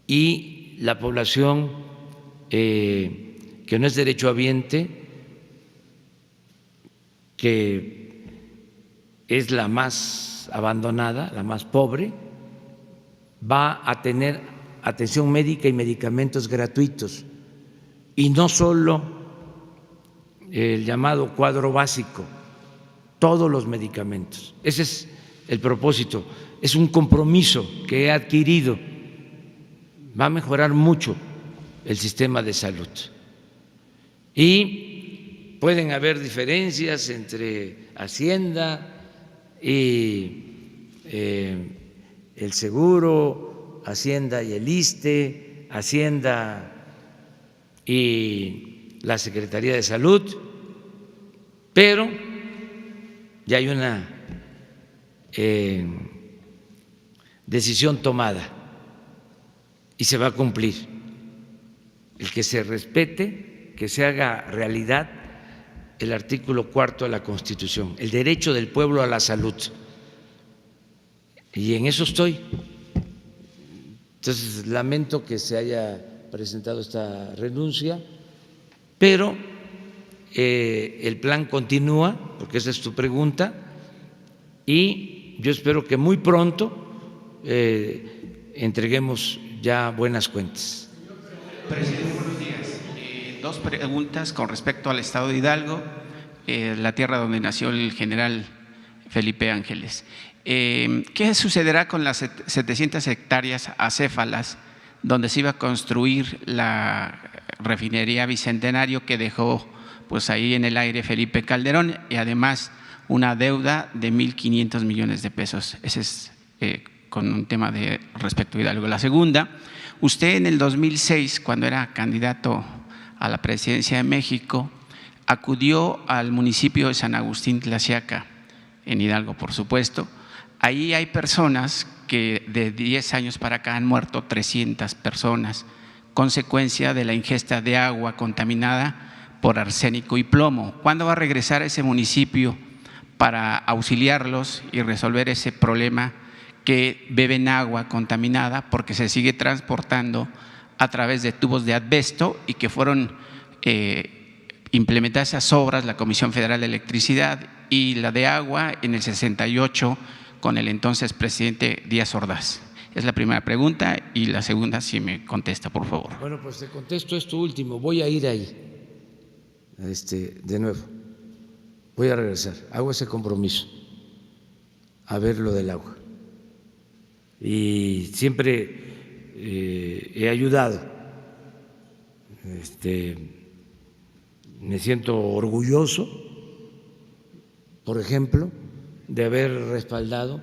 y la población que no es derechohabiente, que es la más abandonada, la más pobre, va a tener atención médica y medicamentos gratuitos, y no solo el llamado cuadro básico, todos los medicamentos. Ese es el propósito, es un compromiso que he adquirido. Va a mejorar mucho el sistema de salud. Y pueden haber diferencias entre Hacienda y el seguro, Hacienda y el ISSSTE, Hacienda y la Secretaría de Salud, pero ya hay una decisión tomada y se va a cumplir. El que se respete, que se haga realidad el artículo 4.º de la Constitución, el derecho del pueblo a la salud. Y en eso estoy. Entonces, lamento que se haya presentado esta renuncia, pero el plan continúa, porque esa es tu pregunta, y yo espero que muy pronto entreguemos ya buenas cuentas. Presidente, buenos días. Dos preguntas con respecto al estado de Hidalgo, la tierra donde nació el general Felipe Ángeles. ¿Qué sucederá con las 700 hectáreas acéfalas donde se iba a construir la refinería Bicentenario que dejó pues ahí en el aire Felipe Calderón, y además una deuda de 1.500 millones de pesos? Ese es con un tema de respecto a Hidalgo. La segunda, usted en el 2006, cuando era candidato a la presidencia de México, acudió al municipio de San Agustín Tlaxiaca, en Hidalgo, por supuesto. Ahí hay personas que de 10 años para acá han muerto 300 personas, consecuencia de la ingesta de agua contaminada por arsénico y plomo. ¿Cuándo va a regresar a ese municipio para auxiliarlos y resolver ese problema que beben agua contaminada porque se sigue transportando a través de tubos de asbesto y que fueron implementadas esas obras, la Comisión Federal de Electricidad y la de Agua en el 68 con el entonces presidente Díaz Ordaz? Es la primera pregunta, y la segunda, si me contesta, por favor. Bueno, pues te contesto esto último. Voy a ir ahí, de nuevo. Voy a regresar. Hago ese compromiso a ver lo del agua. Y siempre he ayudado. Me siento orgulloso, por ejemplo, de haber respaldado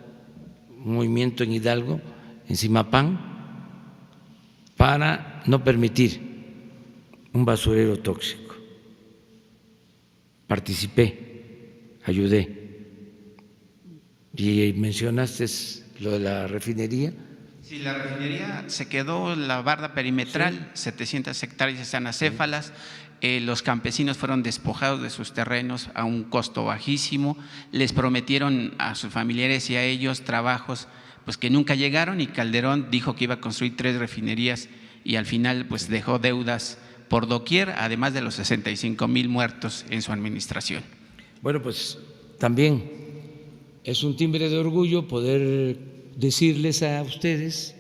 un movimiento en Hidalgo, en Zimapán, para no permitir un basurero tóxico. participé, ayudé. Y mencionaste lo de la refinería. Sí, la refinería se quedó la barda perimetral, sí. 700 hectáreas están acéfalas. Los campesinos fueron despojados de sus terrenos a un costo bajísimo. Les prometieron a sus familiares y a ellos trabajos pues que nunca llegaron, y Calderón dijo que iba a construir 3 refinerías y al final pues dejó deudas por doquier, además de los 65,000 muertos en su administración. Bueno, pues también es un timbre de orgullo poder decirles a ustedes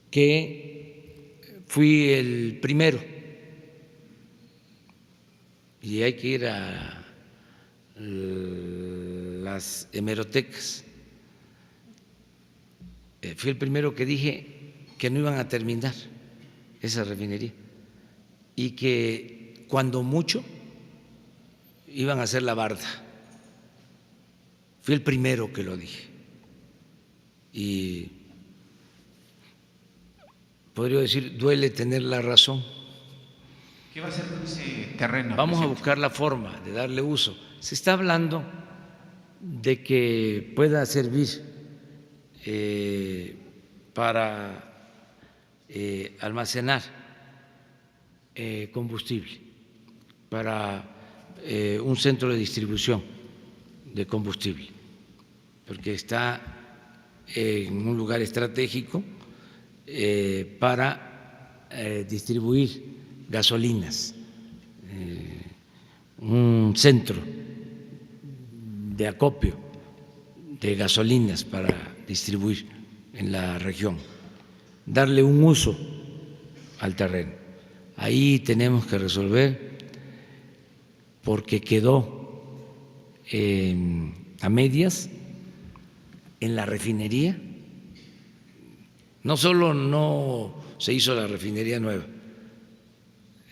que fui el primero, y hay que ir a las hemerotecas. Fui el primero que dije que no iban a terminar esa refinería y que cuando mucho iban a hacer la barda. Fui el primero que lo dije. Y podría decir, duele tener la razón. ¿Qué va a hacer con ese terreno? Vamos a buscar la forma de darle uso. Se está hablando de que pueda servir para almacenar combustible, para un centro de distribución de combustible, porque está en un lugar estratégico para distribuir gasolinas, un centro de acopio de gasolinas para distribuir en la región, darle un uso al terreno. Ahí tenemos que resolver porque quedó a medias en la refinería. No solo no se hizo la refinería nueva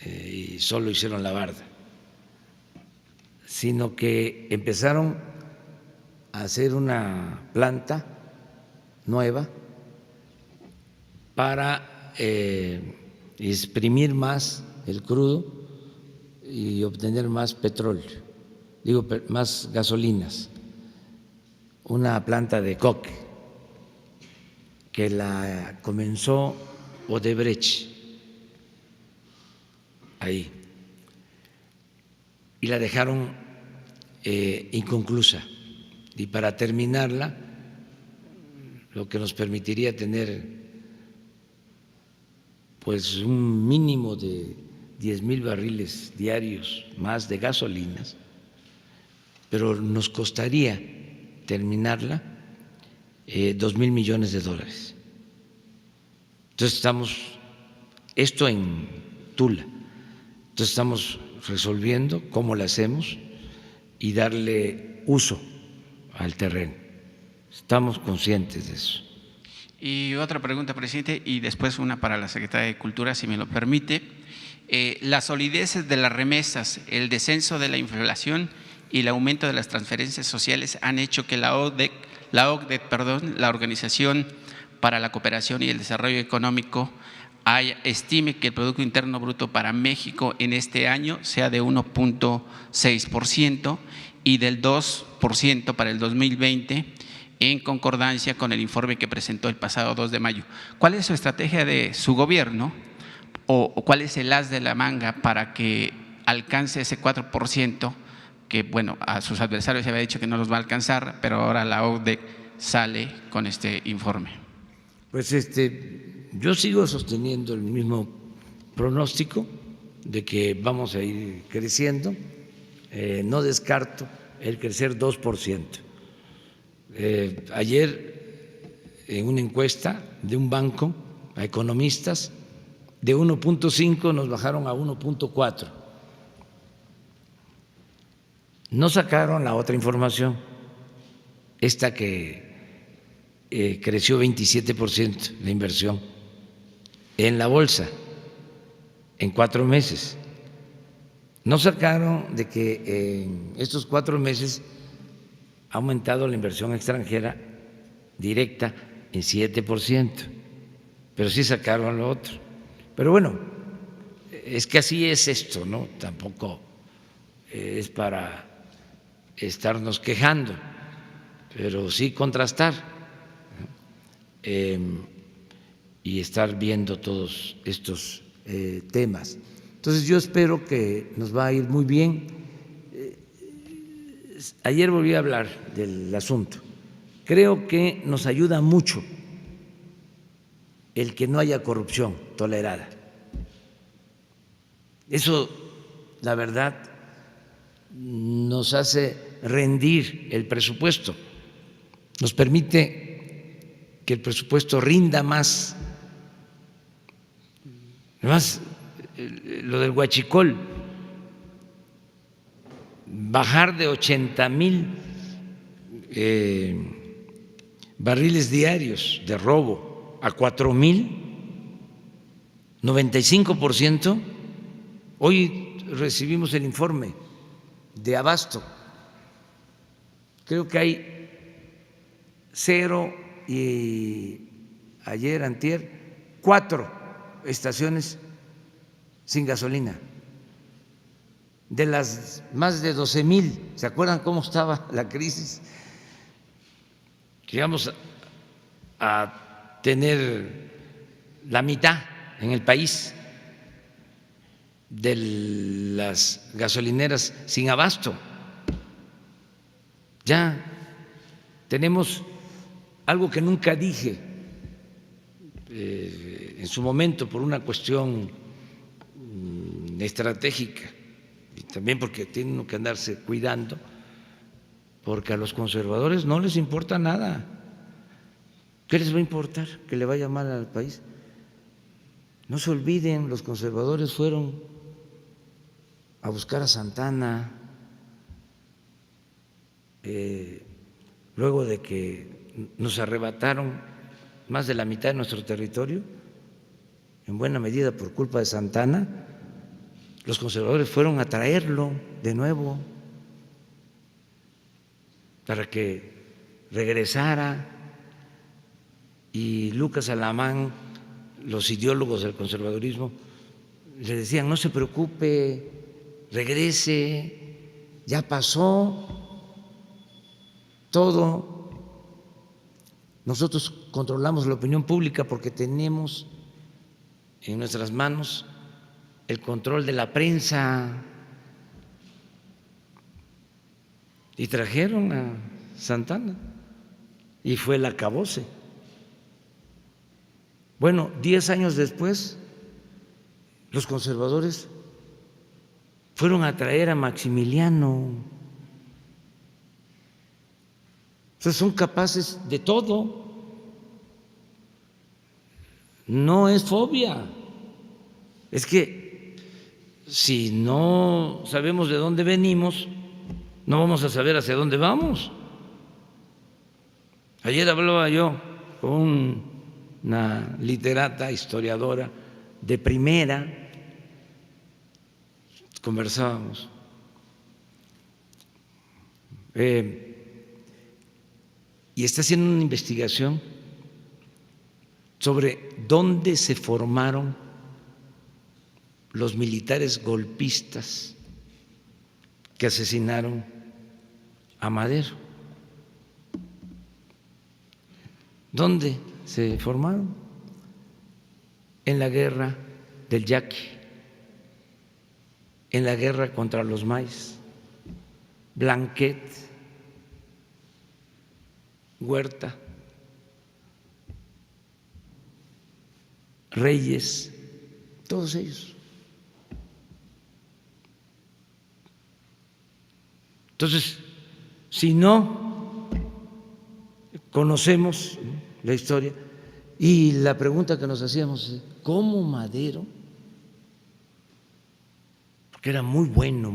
y solo hicieron la barda, sino que empezaron a hacer una planta nueva para exprimir más el crudo y obtener más petróleo, digo, más gasolinas, una planta de coque que la comenzó Odebrecht ahí y la dejaron inconclusa, y para terminarla, lo que nos permitiría tener pues un mínimo de 10,000 barriles diarios más de gasolinas, pero nos costaría terminarla $2,000 millones. Entonces estamos, esto en Tula, entonces estamos resolviendo cómo lo hacemos y darle uso al terreno. Estamos conscientes de eso. Y otra pregunta, presidente, y después una para la Secretaria de Cultura, si me lo permite. Las solideces de las remesas, el descenso de la inflación y el aumento de las transferencias sociales han hecho que la OCDE, la Organización para la Cooperación y el Desarrollo Económico, estime que el Producto Interno Bruto para México en este año sea de 1.6% y del 2% para el 2020, en concordancia con el informe que presentó el pasado 2 de mayo. ¿Cuál es su estrategia de su gobierno o cuál es el as de la manga para que alcance ese 4%, que bueno, a sus adversarios se había dicho que no los va a alcanzar, pero ahora la OCDE sale con este informe? Pues yo sigo sosteniendo el mismo pronóstico de que vamos a ir creciendo. No descarto el crecer 2%. Ayer, en una encuesta de un banco a economistas, de 1.5 nos bajaron a 1.4. No sacaron la otra información, esta que creció 27% la inversión en la bolsa en 4 meses. No sacaron de que en estos 4 meses ha aumentado la inversión extranjera directa en 7%, pero sí sacaron lo otro. Pero bueno, es que así es esto, ¿no? Tampoco es para estarnos quejando, pero sí contrastar y estar viendo todos estos temas. Entonces yo espero que nos va a ir muy bien. Ayer volví a hablar del asunto. Creo que nos ayuda mucho el que no haya corrupción tolerada. Eso, la verdad, nos hace rendir el presupuesto, nos permite que el presupuesto rinda más. Además, lo del huachicol, bajar de 80,000 barriles diarios de robo a 4,000, 95%. Hoy recibimos el informe de Abasto. Creo que hay 0 y ayer, antier, 4 estaciones sin gasolina. De las más de 12,000, ¿se acuerdan cómo estaba la crisis? Llegamos a tener la mitad en el país de las gasolineras sin abasto. Ya tenemos algo que nunca dije en su momento por una cuestión estratégica y también porque tienen que andarse cuidando, porque a los conservadores no les importa nada. ¿Qué les va a importar que le vaya mal al país? No se olviden, los conservadores fueron a buscar a Santana luego de que nos arrebataron más de la mitad de nuestro territorio, en buena medida por culpa de Santana. Los conservadores fueron a traerlo de nuevo para que regresara, y Lucas Alamán, los ideólogos del conservadurismo, le decían: no se preocupe, regrese, ya pasó todo. Nosotros controlamos la opinión pública porque tenemos en nuestras manos el control de la prensa. Y trajeron a Santana y fue el acabose. Bueno, 10 años después, los conservadores fueron a traer a Maximiliano. O sea, son capaces de todo. No es fobia. Es que si no sabemos de dónde venimos, no vamos a saber hacia dónde vamos. Ayer hablaba yo con una literata, historiadora de primera, conversábamos. Y está haciendo una investigación sobre dónde se formaron los militares golpistas que asesinaron a Madero. ¿Dónde se formaron? En la guerra del Yaqui, en la guerra contra los maíz, Blanquet, Huerta, Reyes, todos ellos. Entonces, si no conocemos la historia, y la pregunta que nos hacíamos es: ¿cómo Madero, porque era muy bueno,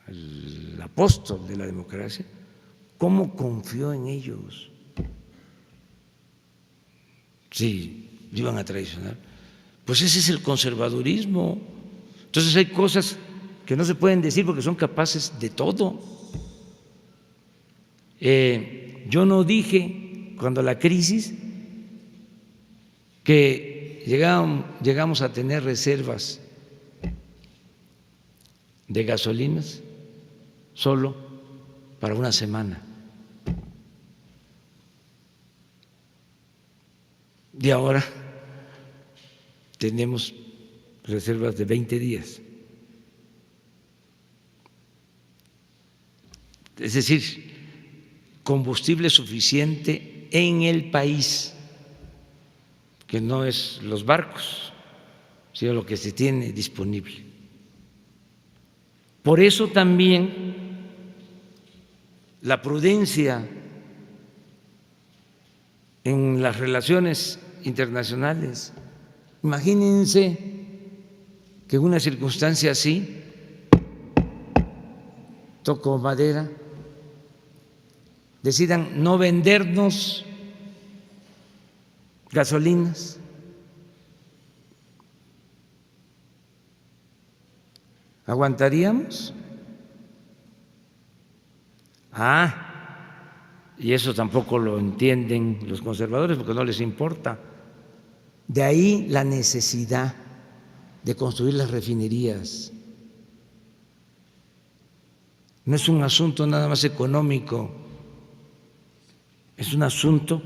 el apóstol de la democracia, cómo confió en ellos? Sí, iban a traicionar. Pues ese es el conservadurismo. Entonces hay cosas que no se pueden decir porque son capaces de todo. Yo no dije cuando la crisis que llegamos a tener reservas de gasolinas solo para una semana. Y ahora tenemos reservas de 20 días. Es decir, combustible suficiente en el país, que no es los barcos, sino lo que se tiene disponible. Por eso también la prudencia en las relaciones internacionales. Imagínense que en una circunstancia así, toco madera, decidan no vendernos gasolinas. ¿Aguantaríamos? Y eso tampoco lo entienden los conservadores porque no les importa. De ahí la necesidad de construir las refinerías. No es un asunto nada más económico, es un asunto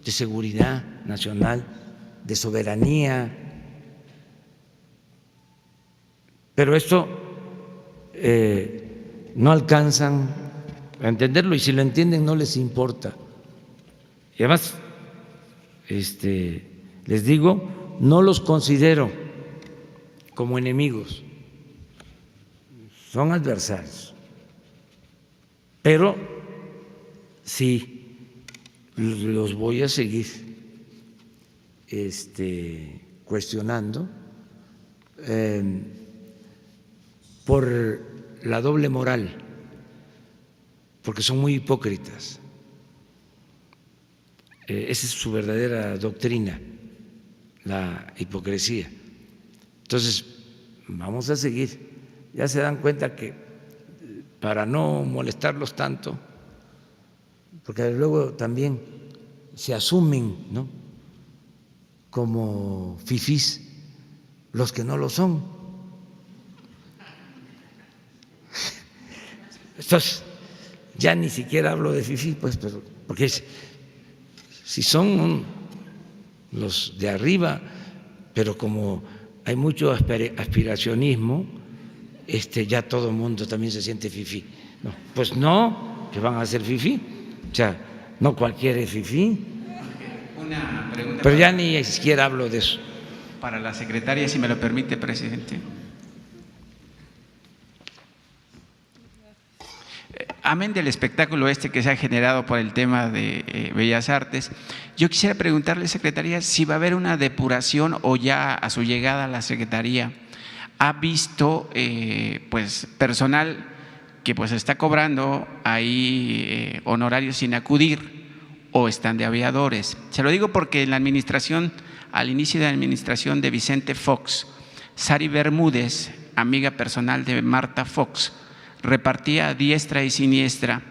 de seguridad nacional, de soberanía. Pero esto no alcanzan a entenderlo, y si lo entienden no les importa. Y además, les digo, no los considero como enemigos, son adversarios, pero sí los voy a seguir cuestionando por la doble moral, porque son muy hipócritas. Esa es su verdadera doctrina, la hipocresía. Entonces, vamos a seguir. Ya se dan cuenta que para no molestarlos tanto, porque luego también se asumen, ¿no?, como fifís los que no lo son. Entonces, ya ni siquiera hablo de fifí, pues, pero porque si son los de arriba, pero como hay mucho aspiracionismo, ya todo el mundo también se siente fifí. No, pues no, que van a ser fifí. O sea, no cualquiera es fifí. Una pregunta. Pero ya ni siquiera hablo de eso. Para la secretaria, si me lo permite, presidente. Amén del espectáculo que se ha generado por el tema de Bellas Artes, yo quisiera preguntarle, secretaria, si va a haber una depuración o ya a su llegada a la secretaría ha visto pues personal que pues está cobrando ahí honorarios sin acudir o están de aviadores. Se lo digo porque en la administración, al inicio de la administración de Vicente Fox, Sari Bermúdez, amiga personal de Marta Fox, repartía a diestra y siniestra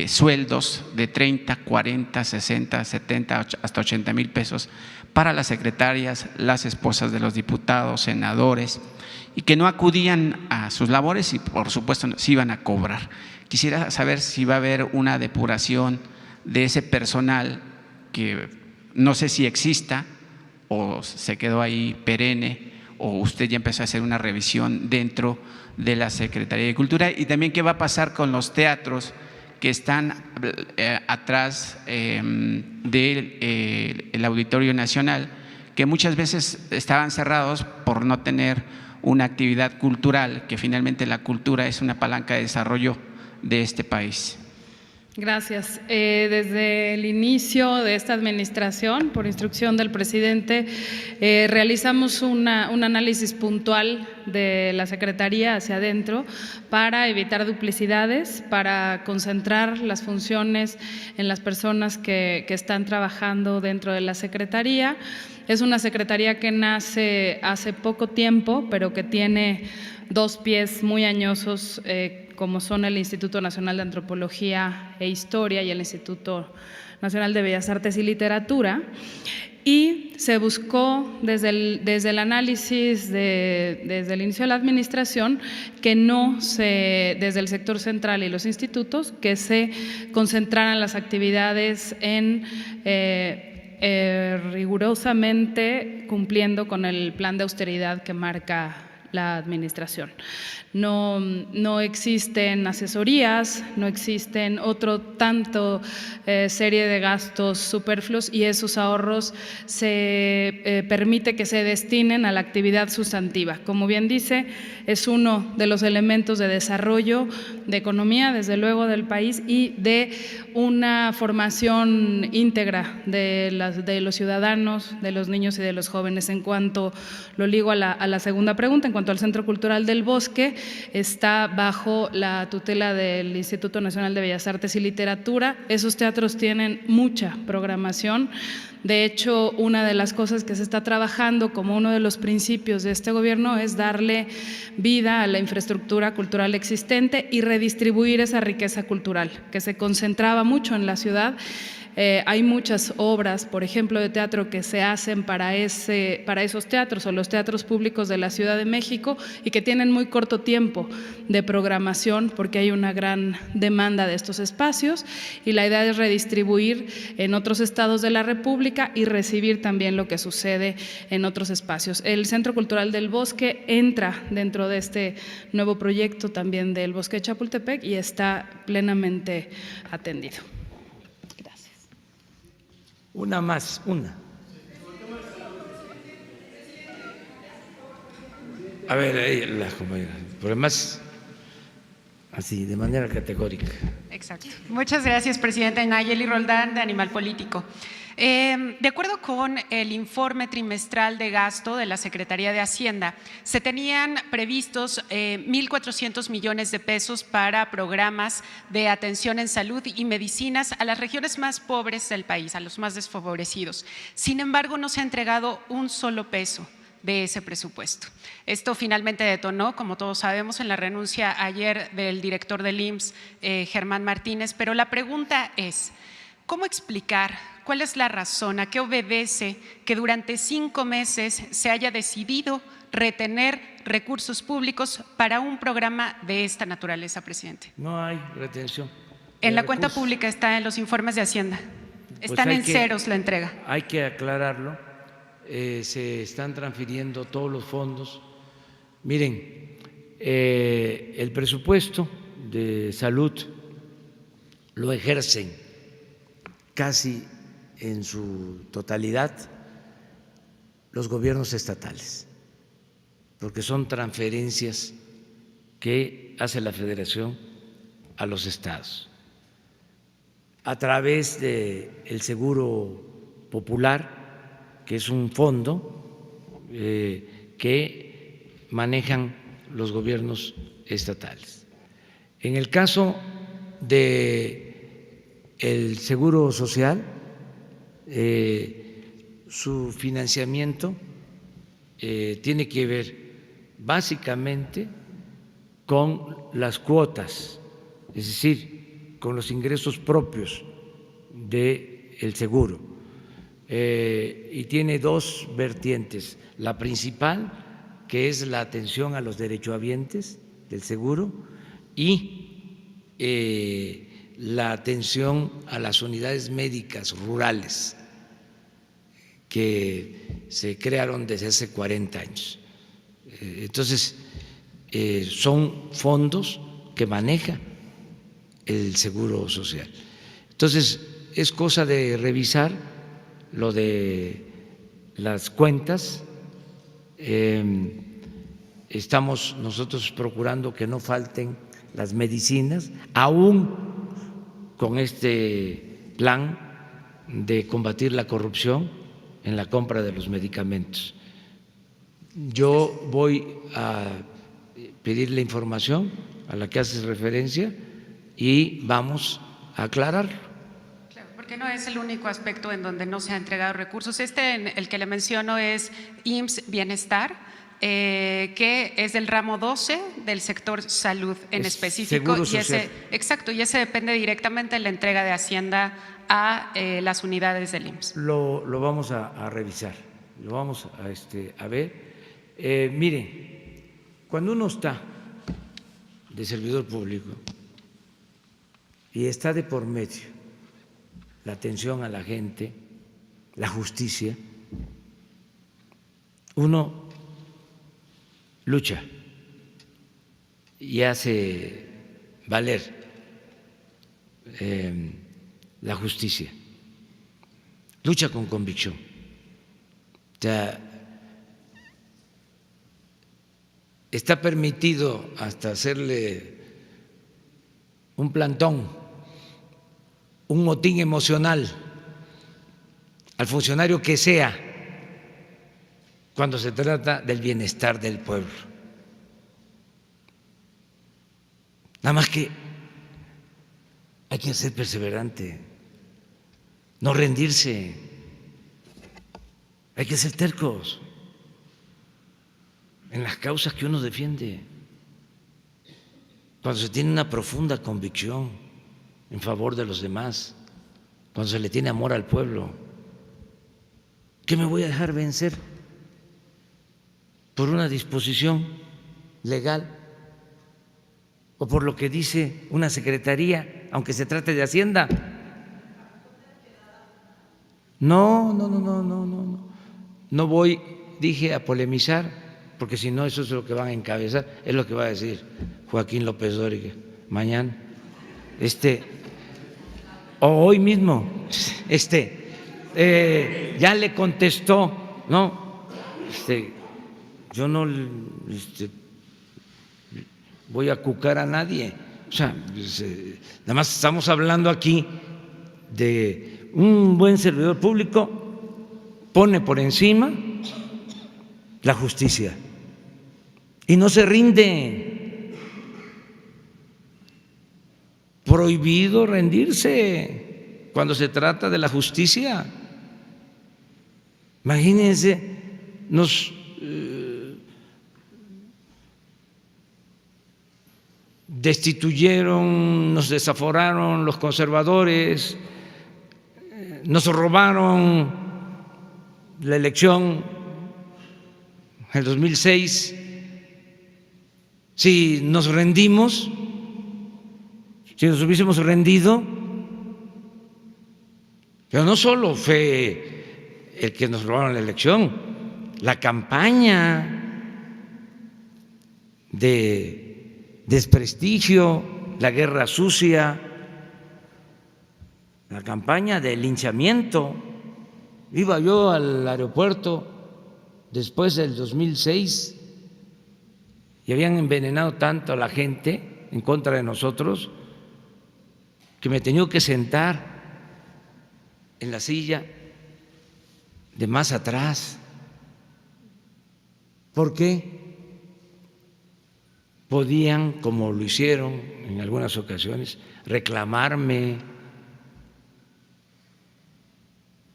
sueldos de 30, 40, 60, 70, hasta 80 mil pesos para las secretarias, las esposas de los diputados, senadores, y que no acudían a sus labores y por supuesto se iban a cobrar. Quisiera saber si va a haber una depuración de ese personal que no sé si exista o se quedó ahí perenne, o usted ya empezó a hacer una revisión dentro de la Secretaría de Cultura, y también qué va a pasar con los teatros que están atrás del Auditorio Nacional, que muchas veces estaban cerrados por no tener una actividad cultural, que finalmente la cultura es una palanca de desarrollo de este país. Gracias. Desde el inicio de esta administración, por instrucción del presidente, realizamos un análisis puntual de la Secretaría hacia adentro para evitar duplicidades, para concentrar las funciones en las personas que están trabajando dentro de la Secretaría. Es una Secretaría que nace hace poco tiempo, pero que tiene dos pies muy añosos, como son el Instituto Nacional de Antropología e Historia y el Instituto Nacional de Bellas Artes y Literatura. y se buscó desde el análisis desde el inicio de la administración que desde el sector central y los institutos, que se concentraran las actividades en rigurosamente cumpliendo con el plan de austeridad que marca la administración. No existen asesorías, no existen serie de gastos superfluos, y esos ahorros se permite que se destinen a la actividad sustantiva. Como bien dice, es uno de los elementos de desarrollo de economía, desde luego, del país, y de una formación íntegra de los ciudadanos, de los niños y de los jóvenes. En cuanto lo ligo a la segunda pregunta, en cuanto al Centro Cultural del Bosque, está bajo la tutela del Instituto Nacional de Bellas Artes y Literatura. Esos teatros tienen mucha programación. De hecho, una de las cosas que se está trabajando como uno de los principios de este gobierno es darle vida a la infraestructura cultural existente y redistribuir esa riqueza cultural que se concentraba mucho en la ciudad. Hay muchas obras, por ejemplo, de teatro que se hacen para esos teatros o los teatros públicos de la Ciudad de México, y que tienen muy corto tiempo de programación porque hay una gran demanda de estos espacios, y la idea es redistribuir en otros estados de la República y recibir también lo que sucede en otros espacios. El Centro Cultural del Bosque entra dentro de este nuevo proyecto también del Bosque de Chapultepec y está plenamente atendido. Una más, una. A ver, la compañera, por más así, de manera categórica. Exacto. Muchas gracias, presidenta. Nayeli Roldán, de Animal Político. De acuerdo con el informe trimestral de gasto de la Secretaría de Hacienda, se tenían previstos 1.400 millones de pesos para programas de atención en salud y medicinas a las regiones más pobres del país, a los más desfavorecidos. Sin embargo, no se ha entregado un solo peso de ese presupuesto. Esto finalmente detonó, como todos sabemos, en la renuncia ayer del director del IMSS, Germán Martínez, pero la pregunta es, ¿cómo explicar, cuál es la razón, a qué obedece que durante 5 meses se haya decidido retener recursos públicos para un programa de esta naturaleza, presidente? No hay retención. En la cuenta pública está en los informes de Hacienda. Están en ceros la entrega. Hay que aclararlo. Se están transfiriendo todos los fondos. Miren, el presupuesto de salud lo ejercen casi en su totalidad los gobiernos estatales, porque son transferencias que hace la Federación a los estados a través del Seguro Popular, que es un fondo que manejan los gobiernos estatales. En el caso del Seguro Social, su financiamiento tiene que ver básicamente con las cuotas, es decir, con los ingresos propios del seguro. Y tiene 2 vertientes. La principal, que es la atención a los derechohabientes del seguro, y la atención a las unidades médicas rurales que se crearon desde hace 40 años. Entonces, son fondos que maneja el Seguro Social. Entonces, es cosa de revisar lo de las cuentas. Estamos nosotros procurando que no falten las medicinas, aún con este plan de combatir la corrupción en la compra de los medicamentos. Yo voy a pedir la información a la que haces referencia y vamos a aclararlo. Porque no es el único aspecto en donde no se han entregado recursos. El que le menciono es IMSS Bienestar, que es del ramo 12 del sector salud en específico. Seguro Social. Exacto, y ese depende directamente de la entrega de Hacienda a las unidades del IMSS? Lo vamos a revisar, lo vamos a ver. Mire, cuando uno está de servidor público y está de por medio la atención a la gente, la justicia, uno lucha y hace valer la justicia, lucha con convicción. O sea, está permitido hasta hacerle un plantón, un motín emocional al funcionario que sea cuando se trata del bienestar del pueblo. Nada más que hay que ser perseverante, no rendirse, hay que ser tercos en las causas que uno defiende. Cuando se tiene una profunda convicción en favor de los demás, cuando se le tiene amor al pueblo, ¿qué me voy a dejar vencer por una disposición legal o por lo que dice una secretaría, aunque se trate de Hacienda? No voy, dije, a polemizar, porque si no eso es lo que van a encabezar, es lo que va a decir Joaquín López Dóriga mañana, o hoy mismo, ya le contestó, no, yo no voy a cucar a nadie, o sea, nada más estamos hablando aquí de un buen servidor público, pone por encima la justicia y no se rinde. Prohibido rendirse cuando se trata de la justicia. Imagínense, nos destituyeron, nos desaforaron los conservadores, nos robaron la elección en el 2006. Si nos rendimos, si nos hubiésemos rendido, pero no solo fue el que nos robaron la elección, la campaña de desprestigio, la guerra sucia, la campaña de linchamiento. Iba yo al aeropuerto después del 2006 y habían envenenado tanto a la gente en contra de nosotros que me tenía que sentar en la silla de más atrás. ¿Por qué? Podían, como lo hicieron en algunas ocasiones, reclamarme,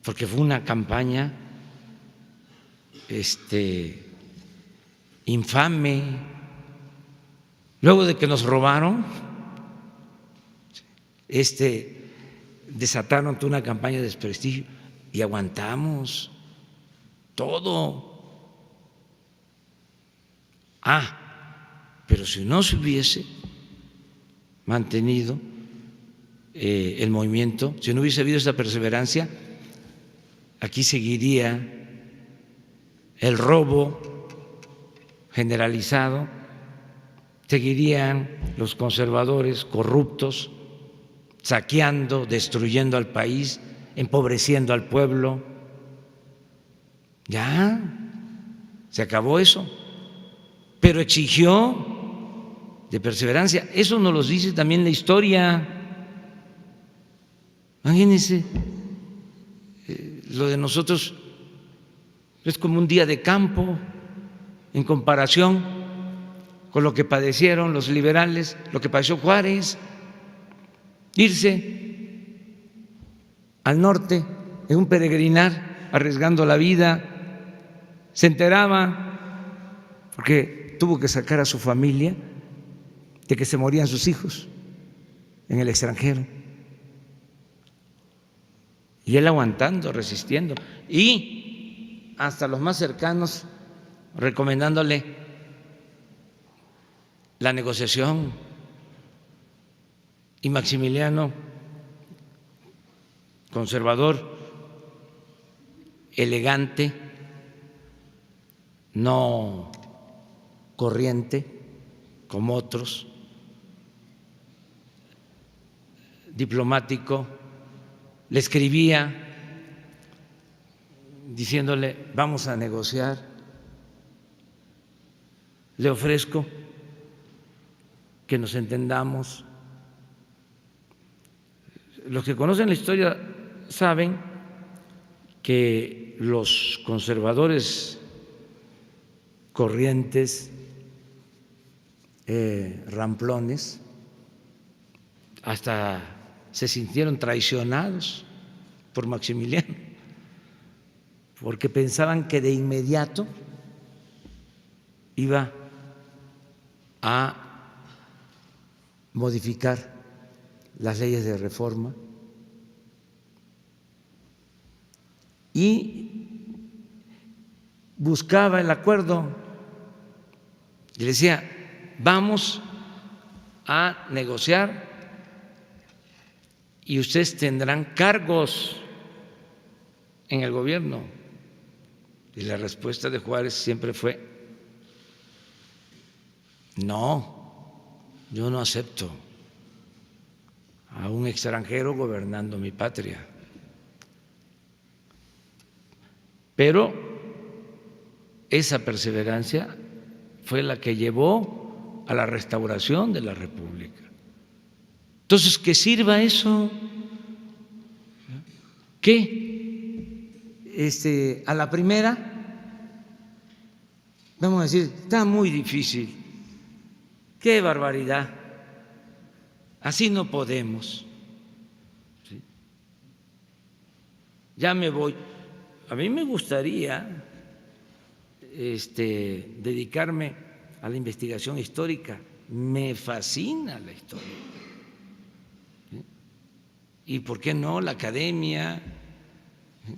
porque fue una campaña infame. Luego de que nos robaron, desataron toda una campaña de desprestigio y aguantamos todo. Pero si no se hubiese mantenido el movimiento, si no hubiese habido esa perseverancia, aquí seguiría el robo generalizado, seguirían los conservadores corruptos saqueando, destruyendo al país, empobreciendo al pueblo. Ya, se acabó eso, pero exigió de perseverancia. Eso nos lo dice también la historia. Imagínense, lo de nosotros es como un día de campo en comparación con lo que padecieron los liberales, lo que padeció Juárez. Irse al norte en un peregrinar arriesgando la vida, se enteraba porque tuvo que sacar a su familia de que se morían sus hijos en el extranjero. Y él aguantando, resistiendo. Y hasta los más cercanos recomendándole la negociación. Y Maximiliano, conservador, elegante, no corriente como otros, diplomático, le escribía diciéndole: vamos a negociar, le ofrezco que nos entendamos. Los que conocen la historia saben que los conservadores corrientes, ramplones, hasta se sintieron traicionados por Maximiliano, porque pensaban que de inmediato iba a modificar las leyes de reforma y buscaba el acuerdo y le decía: vamos a negociar y ustedes tendrán cargos en el gobierno. Y la respuesta de Juárez siempre fue: no, yo no acepto a un extranjero gobernando mi patria. Pero esa perseverancia fue la que llevó a la restauración de la República. Entonces, que sirva eso, que a la primera vamos a decir: está muy difícil, qué barbaridad, así no podemos, ¿sí? Ya me voy. A mí me gustaría dedicarme a la investigación histórica, me fascina la historia. ¿Sí? Y por qué no la academia, ¿sí?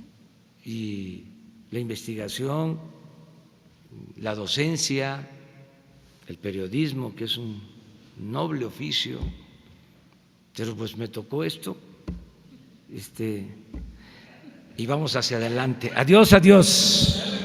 Y la investigación, la docencia, el periodismo, que es un noble oficio, pero pues me tocó esto, y vamos hacia adelante. Adiós, adiós.